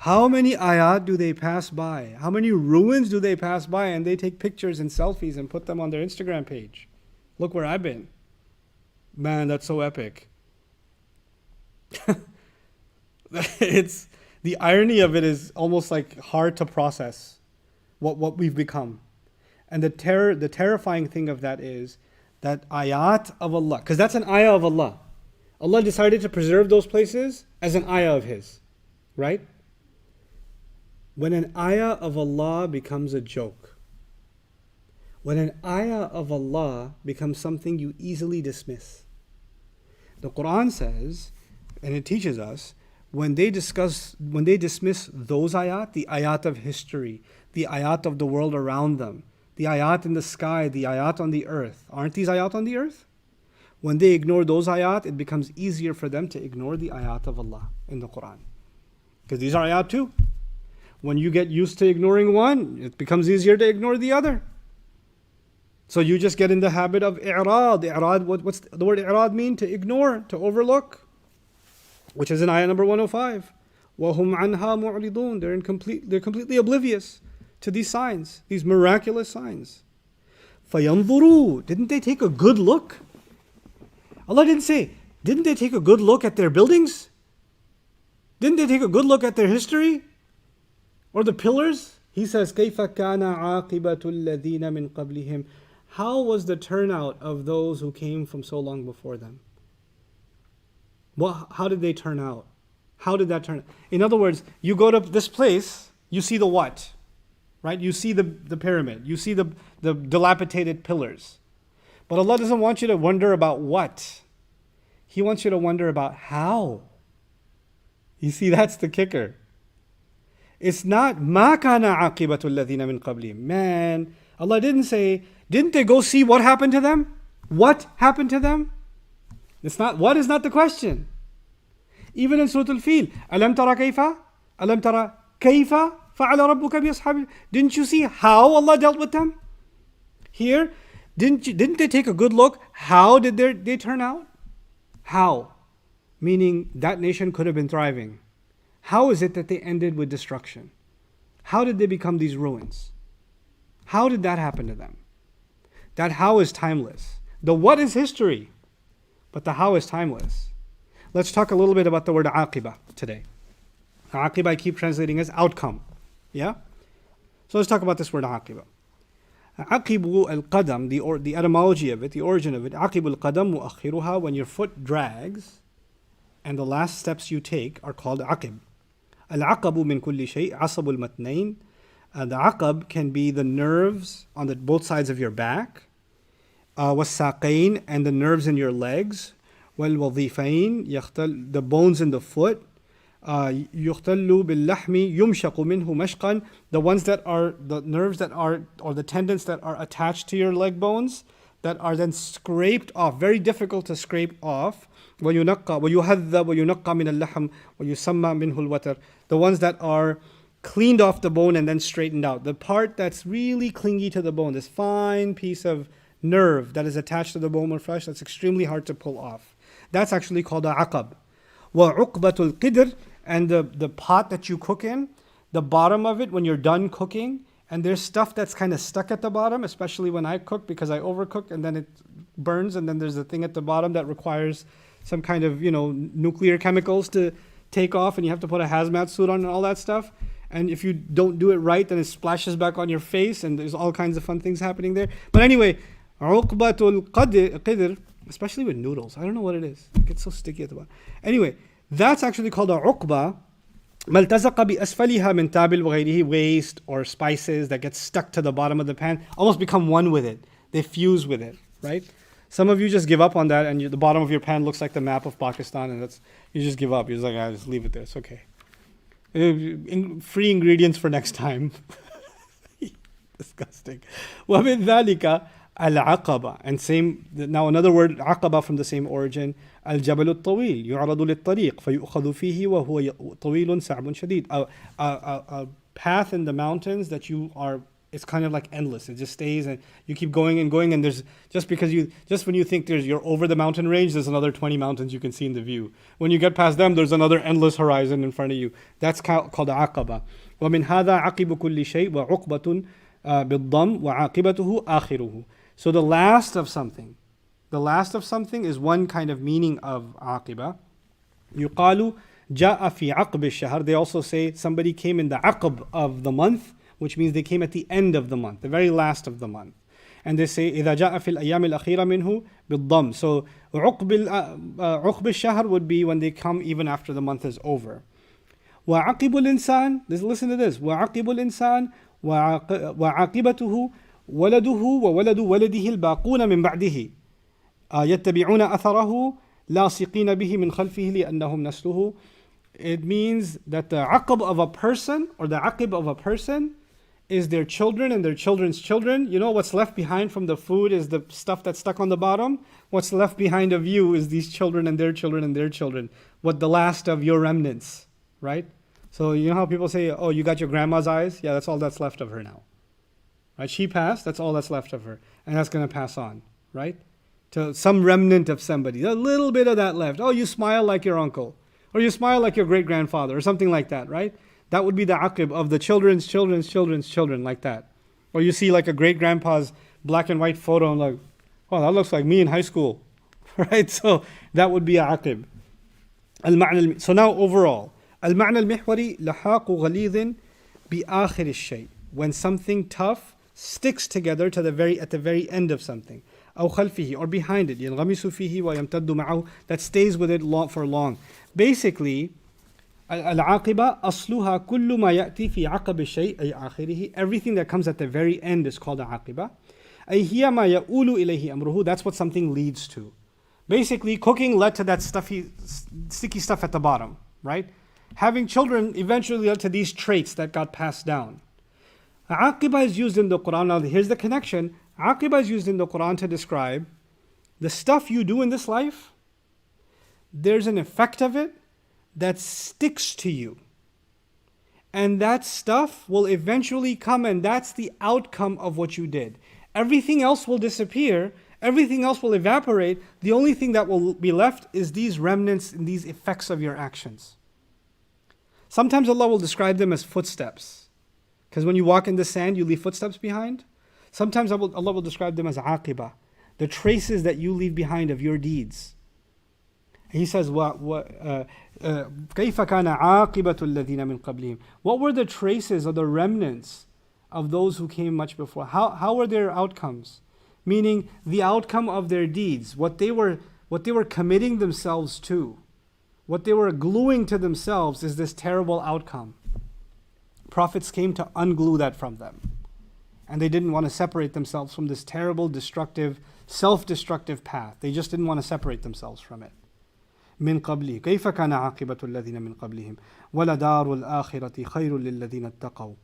How many ayat do they pass by? How many ruins do they pass by and they take pictures and selfies and put them on their Instagram page? Look where I've been. Man, that's so epic. The irony of it is almost like hard to process. What we've become. And the terrifying thing of that is that ayat of Allah, because that's an ayah of Allah. Allah decided to preserve those places as an ayah of His, right? When an ayah of Allah becomes a joke, when an ayah of Allah becomes something you easily dismiss. The Quran says, and it teaches us, when they dismiss those ayat, the ayat of history, the ayat of the world around them, the ayat in the sky, the ayat on the earth. Aren't these ayat on the earth? When they ignore those ayat, it becomes easier for them to ignore the ayat of Allah in the Quran. Because these are ayat too. When you get used to ignoring one, it becomes easier to ignore the other. So you just get in the habit of i'rad. I'rad, what's the word i'rad mean? To ignore, to overlook. Which is in ayah number 105. وَهُمْ عَنْهَا مُعْرِضُونَ. They're completely oblivious to these signs, these miraculous signs. فَيَنْظُرُوا. Didn't they take a good look? Allah didn't say, didn't they take a good look at their buildings? Didn't they take a good look at their history? Or the pillars? He says, كَيْفَ كَانَ عَاقِبَةُ الَّذِينَ مِنْ قَبْلِهِمْ. How was the turnout of those who came from so long before them? How did they turn out? How did that turn out? In other words, you go to this place, you see the what? Right? You see the pyramid. You see the dilapidated pillars. But Allah doesn't want you to wonder about what. He wants you to wonder about how. You see, that's the kicker. It's not مَا كَانَ عَاقِبَةُ الَّذِينَ مِنْ قَبْلِهِمْ. Man, Allah didn't say, didn't they go see what happened to them? What happened to them? It's not, what is not the question. Even in Surah Al-Fil, أَلَمْ تَرَ كَيْفَ أَلَمْ تَرَ كَيْفَ فَعَلَ رَبُّكَ بِأَصْحَابِ. Didn't you see how Allah dealt with them? Here, didn't they take a good look? How did they turn out? How? Meaning that nation could have been thriving. How is it that they ended with destruction? How did they become these ruins? How did that happen to them? That how is timeless. The what is history, but the how is timeless. Let's talk a little bit about the word aqiba today. Aqiba I keep translating as outcome. Yeah? So let's talk about this word aqiba. Aqibu al-qadam, the etymology of it, the origin of it. Aqibu al-qadam mu'akhiruha, when your foot drags and the last steps you take are called aqib. Al-aqabu min kulli shay, asabu al-matnayn. The aqab can be the nerves on both sides of your back. Was-saqayn, and the nerves in your legs. Wal-wadhifayn, the bones in the foot. يختل باللحم يمشق منه مشقا, the ones that are the nerves that are, or the tendons that are attached to your leg bones, that are then scraped off, very difficult to scrape off. وينقى ويهذب وينقى من اللحم ويسمى منه الوتر, the ones that are cleaned off the bone and then straightened out. The part that's really clingy to the bone, this fine piece of nerve that is attached to the bone or flesh, that's extremely hard to pull off. That's actually called a aqab. وعقبة القدر, and the pot that you cook in, the bottom of it when you're done cooking, and there's stuff that's kind of stuck at the bottom, especially when I cook because I overcook and then it burns, and then there's a thing at the bottom that requires some kind of, nuclear chemicals to take off, and you have to put a hazmat suit on and all that stuff. And if you don't do it right, then it splashes back on your face, and there's all kinds of fun things happening there. But anyway, عقبة القدر, especially with noodles. I don't know what it is. It gets so sticky at the bottom. Anyway, that's actually called a uqba. مَلْتَزَقَ بِأَسْفَلِهَا مِنْ تَابِلْ وَغَيْرِهِ, waste or spices that get stuck to the bottom of the pan, almost become one with it. They fuse with it, right? Some of you just give up on that, and the bottom of your pan looks like the map of Pakistan, and you just give up. You're just like, just leave it there. It's okay. Free ingredients for next time. Disgusting. وَمِنْ ذَلِكَ العقبة, and same, now another word عقبة from the same origin, الجبل الطويل يعرض للطريق فيؤخذ فيه وهو طويل صعب شديد. A path in the mountains that it's kind of like endless. It just stays, and you keep going and going, and there's just when you think you're over the mountain range, there's another 20 mountains you can see in the view. When you get past them, there's another endless horizon in front of you. That's called عقبة. ومن هذا عقب كل شيء وعقبة بالضم وعاقبته آخره. So the last of something is one kind of meaning of aqiba. يقال جاء في عقب الشهر. They also say somebody came in the aqb of the month, which means they came at the end of the month, the very last of the month. And they say إذا جاء في الأيام الأخيرة منه بالضم. So عقب الشهر would be when they come even after the month is over. وعقب الإنسان, listen to this, وعقب الإنسان وعاقبته ولده وولد ولده الباقون من بعده يتبعون أثره لاصقين به من خلفه لأنهم نسله. It means that the aqab of a person, or the aqib of a person, is their children and their children's children. What's left behind from the food is the stuff that's stuck on the bottom. What's left behind of you is these children and their children and their children. What the last of your remnants, right? So you know how people say, oh, you got your grandma's eyes? Yeah, that's all that's left of her now. Right? She passed, that's all that's left of her. And that's going to pass on, right? To some remnant of somebody. A little bit of that left. Oh, you smile like your uncle. Or you smile like your great-grandfather, or something like that, right? That would be the aqib of the children's children, like that. Or you see like a great-grandpa's black and white photo, and like, oh, that looks like me in high school, right? So that would be a aqib. So now overall, المعنى المحوري لحاق غليظ بآخر الشيء. When something tough sticks together at the very end of something. أو خلفه, or behind it. ينغمس فيه ويمتد معه, that stays with it for long. Basically, العاقبة أصلها كل ما يأتي في عقب الشيء أي آخره. Everything that comes at the very end is called عاقبة. أي هي ما يؤول إليه أمره. That's what something leads to. Basically, cooking led to that sticky stuff at the bottom, right? having children eventually led to these traits that got passed down. Aqiba is used in the Quran. Now here's the connection. Aqiba is used in the Quran to describe the stuff you do in this life. There's an effect of it that sticks to you. And that stuff will eventually come, and that's the outcome of what you did. Everything else will disappear. Everything else will evaporate. The only thing that will be left is these remnants and these effects of your actions. Sometimes Allah will describe them as footsteps. Because when you walk in the sand, you leave footsteps behind. Sometimes Allah will describe them as aqibah, the traces that you leave behind of your deeds. He says, كَيْفَ كَانَ عَاقِبَةُ الَّذِينَ مِنْ قَبْلِهِمْ. What were the traces or the remnants of those who came much before? How were their outcomes? Meaning the outcome of their deeds, what they were committing themselves to, what they were gluing to themselves is this terrible outcome. Prophets came to unglue that from them. And they didn't want to separate themselves from this terrible, destructive, self-destructive path. They just didn't want to separate themselves from it. من قبله كيف كان عاقبة الذين من قبلهم ولدار الآخرة خير للذين اتقوا.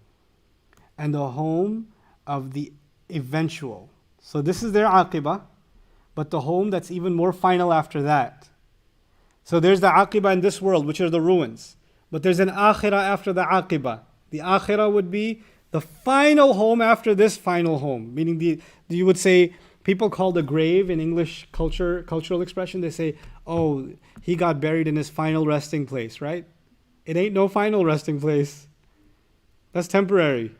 And the home of the eventual. So this is their aqibah, but the home that's even more final after that. So there's the aqibah in this world, which are the ruins. But there's an akhirah after the aqibah. The akhirah would be the final home after this final home. Meaning you would say, people call the grave in English cultural expression, they say, oh, he got buried in his final resting place, right? It ain't no final resting place. That's temporary.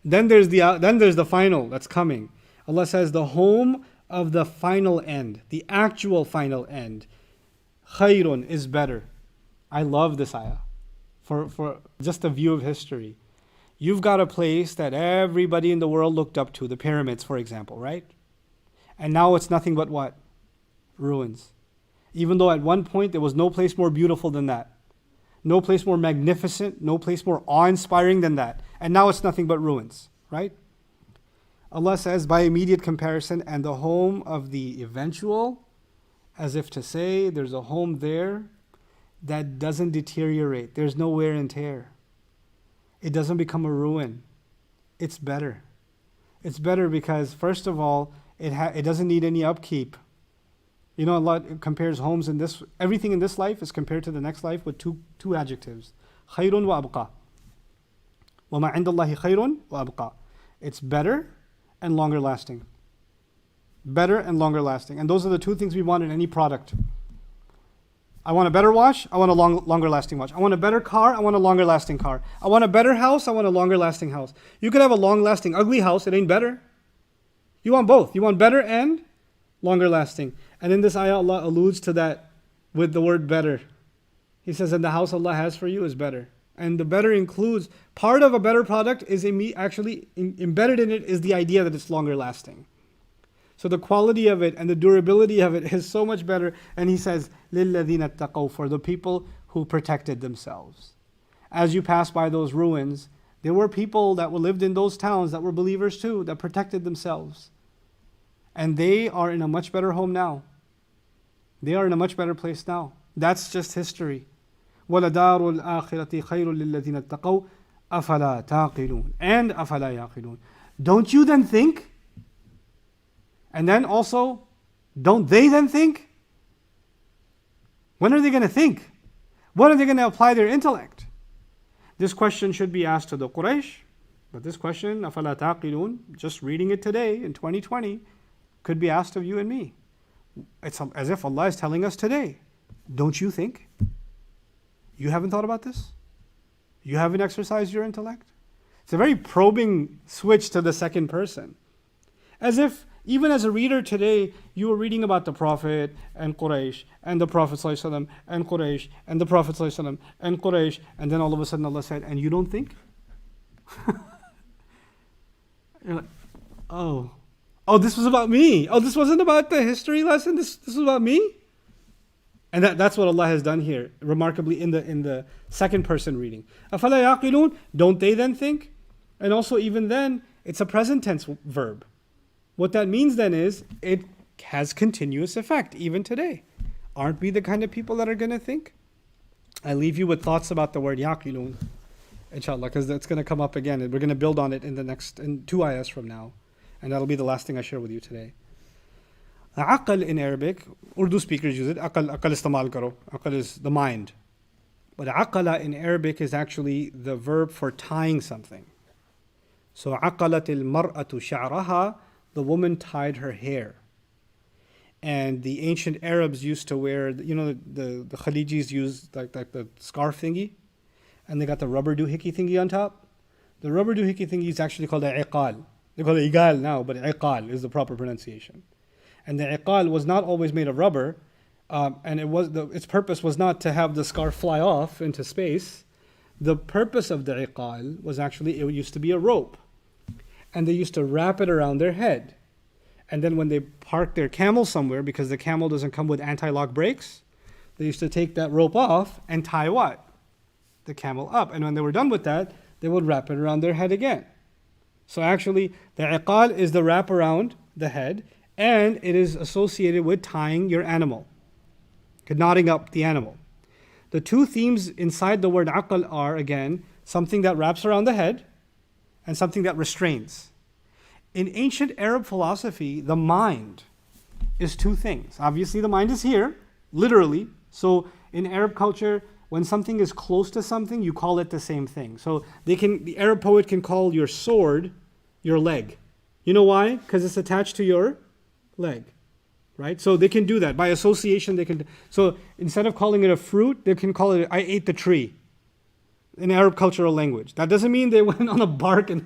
Then there's the final that's coming. Allah says the home of the final end, the actual final end, khayrun, is better. I love this ayah for just a view of history. You've got a place that everybody in the world looked up to, the pyramids, for example, right? And now it's nothing but what? Ruins. Even though at one point there was no place more beautiful than that. No place more magnificent, no place more awe-inspiring than that. And now it's nothing but ruins, right? Allah says, by immediate comparison, and the home of the eventual, as if to say there's a home there that doesn't deteriorate. There's no wear and tear. It doesn't become a ruin. It's better. It's better because, first of all, it doesn't need any upkeep. You know, Allah compares homes in this, everything in this life is compared to the next life with two adjectives. خَيْرٌ وَأَبْقَى. وَمَا عِنْدَ اللَّهِ خَيْرٌ وَأَبْقَى. It's better and longer lasting. Better and longer lasting. And those are the two things we want in any product. I want a better watch, I want a longer lasting watch. I want a better car, I want a longer lasting car. I want a better house, I want a longer lasting house. You could have a long lasting ugly house, it ain't better. You want both. You want better and longer lasting. And in this ayah, Allah alludes to that with the word better. He says, and the house Allah has for you is better. And the better includes, part of a better product is actually embedded in it is the idea that it's longer lasting. So the quality of it and the durability of it is so much better. And he says, لِلَّذِينَ اتَّقَوْا, for the people who protected themselves. As you pass by those ruins, there were people that lived in those towns that were believers too, that protected themselves. And they are in a much better home now. They are in a much better place now. That's just history. وَلَدَارُ الْآخِرَةِ خَيْرٌ لِلَّذِينَ اتَّقَوْا أَفَلَا تَعْقِلُونَ and أَفَلَا يَعْقِلُونَ. Don't you then think? And then also, don't they then think? When are they going to think? When are they going to apply their intellect? This question should be asked to the Quraysh, but this question, أَفَلَا تَعْقِلُونَ, just reading it today in 2020, could be asked of you and me. It's as if Allah is telling us today, don't you think? You haven't thought about this? You haven't exercised your intellect? It's a very probing switch to the second person. As if, even as a reader today, you were reading about the Prophet and Quraysh, and the Prophet ﷺ and Quraysh, and the Prophet ﷺ and Quraysh, and then all of a sudden Allah said, and you don't think? You're like, oh, this was about me. Oh, this wasn't about the history lesson. This was about me. And that's what Allah has done here, remarkably in the second person reading. أَفَلَا يَعْقِلُونَ, don't they then think? And also even then, it's a present tense verb. What that means then is, it has continuous effect, even today. Aren't we the kind of people that are going to think? I leave you with thoughts about the word yaqilun, inshallah, because that's going to come up again, and we're going to build on it in 2 ayahs from now, and that'll be the last thing I share with you today. Aqal in Arabic, Urdu speakers use it. Aqal istamal karo. Aqal is the mind. But aqala in Arabic is actually the verb for tying something. So aqalat al-mar'atu sha'raha, the woman tied her hair. And the ancient Arabs used to wear, the Khalijis used like the scarf thingy, and they got the rubber doohickey thingy on top. The rubber doohickey thingy is actually called a iqal. They call it igal now, but iqal is the proper pronunciation. And the iqal was not always made of rubber, and its purpose was not to have the scarf fly off into space. The purpose of the iqal was actually, it used to be a rope, and they used to wrap it around their head. And then when they parked their camel somewhere, because the camel doesn't come with anti-lock brakes, they used to take that rope off and tie what? The camel up. And when they were done with that, they would wrap it around their head again. So actually, the iqal is the wrap around the head, and it is associated with tying your animal, knotting up the animal. The two themes inside the word aqal are, again, something that wraps around the head and something that restrains. In ancient Arab philosophy, the mind is two things. Obviously, the mind is here, literally. So in Arab culture, when something is close to something, you call it the same thing. So the Arab poet can call your sword your leg. You know why? Because it's attached to your leg, right? So they can do that. By association, they can. So instead of calling it a fruit, they can call it, I ate the tree, in Arab cultural language. That doesn't mean they went on a bark and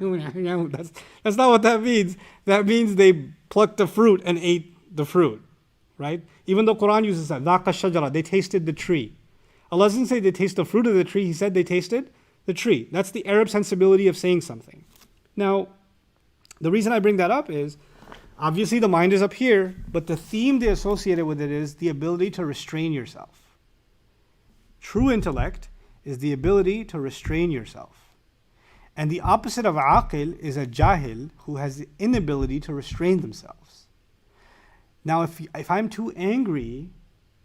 that's not what that means. That means they plucked the fruit and ate the fruit, right? Even though Quran uses that, ذَاقَ الشَّجَرَةَ, they tasted the tree. Allah doesn't say they taste the fruit of the tree, He said they tasted the tree. That's the Arab sensibility of saying something. Now, the reason I bring that up is, obviously the mind is up here, but the theme they associated with it is the ability to restrain yourself. True intellect is the ability to restrain yourself. And the opposite of aqil is a jahil who has the inability to restrain themselves. Now, if I'm too angry,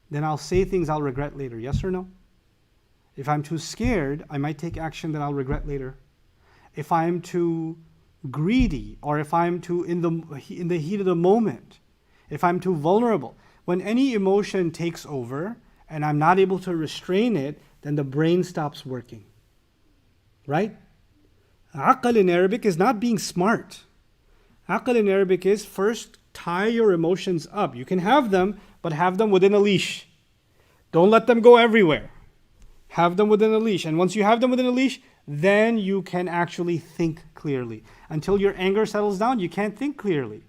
then I'll say things I'll regret later, yes or no? If I'm too scared, I might take action that I'll regret later. If I'm too greedy, or if I'm too in the heat of the moment, if I'm too vulnerable, when any emotion takes over and I'm not able to restrain it, then the brain stops working, right? Aqal in Arabic is not being smart. Aqal in Arabic is first tie your emotions up. You can have them, but have them within a leash. Don't let them go everywhere. Have them within a leash. And once you have them within a leash, then you can actually think clearly. Until your anger settles down, you can't think clearly.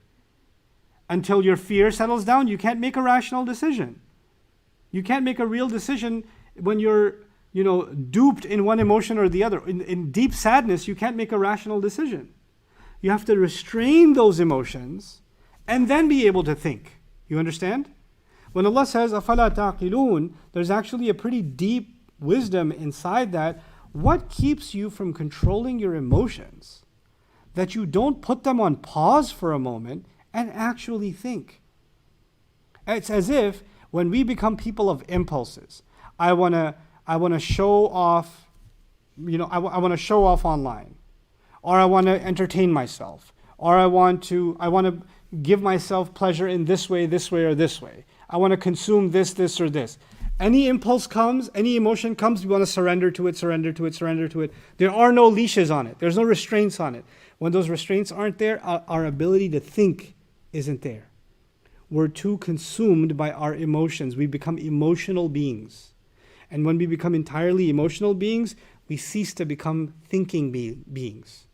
Until your fear settles down, you can't make a rational decision. You can't make a real decision when you're duped in one emotion or the other. In deep sadness, you can't make a rational decision. You have to restrain those emotions and then be able to think. You understand? When Allah says, أَفَلَا تَعْقِلُونَ, there's actually a pretty deep wisdom inside that. What keeps you from controlling your emotions? That you don't put them on pause for a moment and actually think. It's as if when we become people of impulses, I want to show off, I want to show off online, or I want to entertain myself, or I want to give myself pleasure in this way, or this way. I want to consume this, or this. Any impulse comes, any emotion comes, we want to surrender to it. There are no leashes on it. There's no restraints on it. When those restraints aren't there, our ability to think isn't there. We're too consumed by our emotions. We become emotional beings. And when we become entirely emotional beings, we cease to become thinking beings.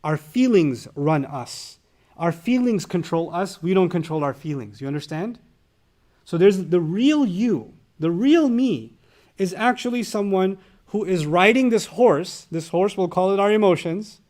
Our feelings run us. Our feelings control us. We don't control our feelings. You understand? So there's the real you. The real me is actually someone who is riding this horse. This horse, we'll call it our emotions.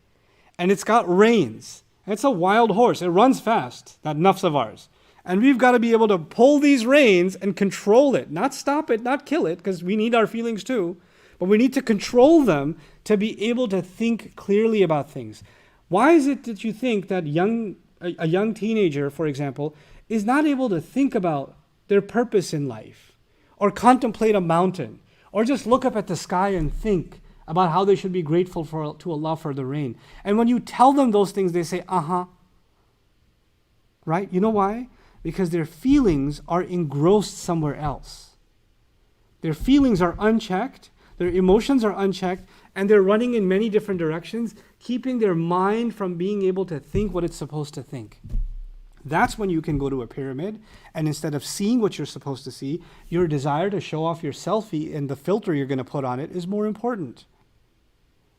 And it's got reins. And it's a wild horse. It runs fast, that nafs of ours. And we've got to be able to pull these reins and control it. Not stop it, not kill it, because we need our feelings too. But we need to control them to be able to think clearly about things. Why is it that you think that a young teenager, for example, is not able to think about their purpose in life, or contemplate a mountain, Or just look up at the sky and think about how they should be grateful to Allah for the rain. And when you tell them those things, they say, uh-huh. Right? You know why? Because their feelings are engrossed somewhere else. Their feelings are unchecked, their emotions are unchecked, and they're running in many different directions, keeping their mind from being able to think what it's supposed to think. That's when you can go to a pyramid, and instead of seeing what you're supposed to see, your desire to show off your selfie and the filter you're going to put on it is more important.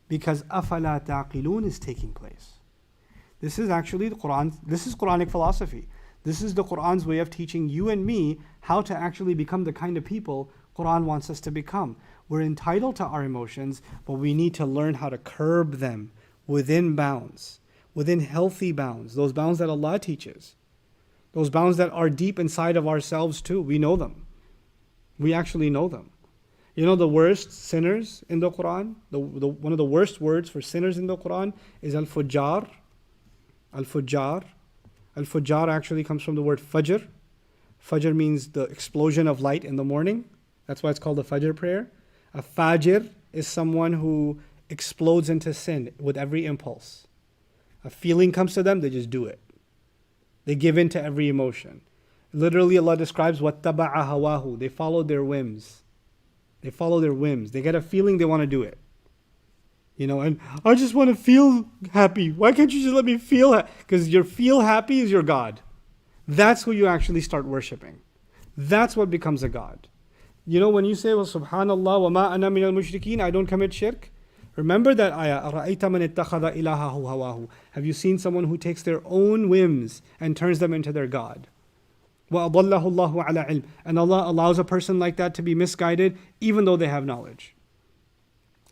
Because أَفَلَا تَعْقِلُونَ is taking place. This is actually the Quran, this is Quranic philosophy. This is the Quran's way of teaching you and me how to actually become the kind of people Quran wants us to become. We're entitled to our emotions, but we need to learn how to curb them within bounds, within healthy bounds, those bounds that Allah teaches, those bounds that are deep inside of ourselves too. We know them. We actually know them. You know the worst sinners in the Quran, one of the worst words for sinners in the Quran is al-fujjar. Al-fujjar. Al-fujjar actually comes from the word fajr. Fajr means the explosion of light in the morning. That's why it's called the fajr prayer. A fajr is someone who explodes into sin with every impulse. A feeling comes to them, they just do it. They give in to every emotion. Literally, Allah describes وَاتَّبَعَ هَوَاهُ. They follow their whims. They follow their whims. They get a feeling, they want to do it. You know, and I just want to feel happy. Why can't you just let me feel happy? Because your feel happy is your God. That's who you actually start worshipping. That's what becomes a God. You know, when you say, well, subhanallah, wa ma ana min al-mushrikeen, I don't commit shirk. Remember that ayah, أَرَأَيْتَ مَنِ اتَّخَذَ إِلَهَهُ هَوَاهُ. Have you seen someone who takes their own whims and turns them into their God? وَأَضَلَّهُ اللَّهُ عَلَى عِلْمٍ. And Allah allows a person like that to be misguided even though they have knowledge.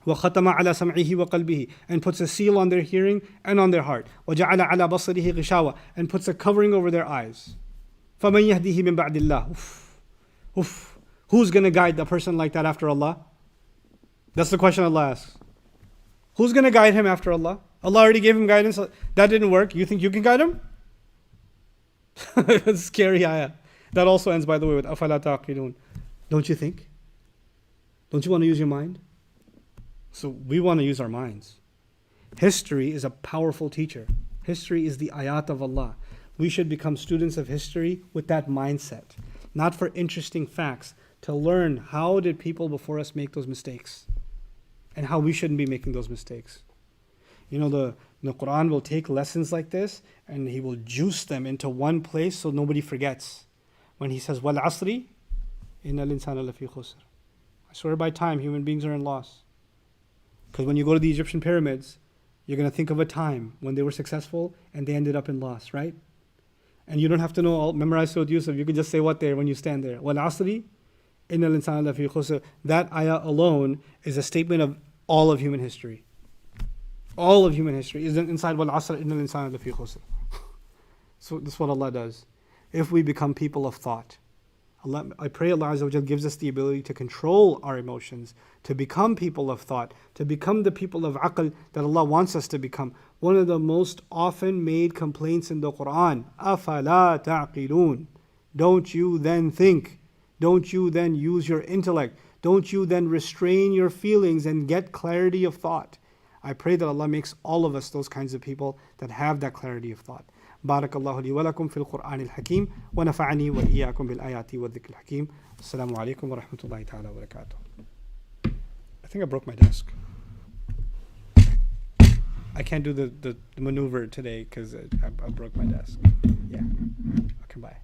وَخَتَمَ عَلَى سَمْعِهِ وَقَلْبِهِ. And puts a seal on their hearing and on their heart. وَجَعَلَ عَلَى بَصَرِهِ غِشَاوَةً. And puts a covering over their eyes. فَمَنْ يَهْدِهِ مِنْ بَعْدِ اللَّهِ. Who's going to guide a person like that after Allah? That's the question Allah asks. Who's going to guide him after Allah? Allah already gave him guidance. That didn't work. You think you can guide him? That's a scary ayah. That also ends, by the way, with أَفَلَا تَعْقِلُونَ. Don't you think? Don't you want to use your mind? So we want to use our minds. History is a powerful teacher. History is the ayat of Allah. We should become students of history with that mindset. Not for interesting facts, to learn how did people before us make those mistakes and how we shouldn't be making those mistakes. You know, the Quran will take lessons like this and He will juice them into one place so nobody forgets. When He says, وَالْعَصْرِ إِنَّ الْإِنسَانَ لَفِي خُسْرٍ. I swear by time, human beings are in loss. Because when you go to the Egyptian pyramids, you're going to think of a time when they were successful and they ended up in loss, right? And you don't have to memorize Surah Yusuf. You can just say what there when you stand there. وَالْعَصْرِ إِنَّ الْإِنسَانَ لَفِي خُسْرٍ. That ayah alone is a statement of all of human history. All of human history is inside وَالْعَصْرِ إِنَّ الْإِنسَانَ لَفِي خُسْرٍ. So this is what Allah does. If we become people of thought, I pray Allah Azza wa Jal gives us the ability to control our emotions, to become people of thought, to become the people of aql that Allah wants us to become. One of the most often made complaints in the Quran, أَفَلَا تَعْقِلُونَ. Don't you then think? Don't you then use your intellect? Don't you then restrain your feelings and get clarity of thought? I pray that Allah makes all of us those kinds of people that have that clarity of thought. بارك الله لي ولكم في القرآن الحكيم ونفعني وإياكم بالآيات والذكر الحكيم. السلام عليكم ورحمة الله تعالى وبركاته. I think I broke my desk. I can't do the maneuver today because I broke my desk. Yeah. Okay, bye.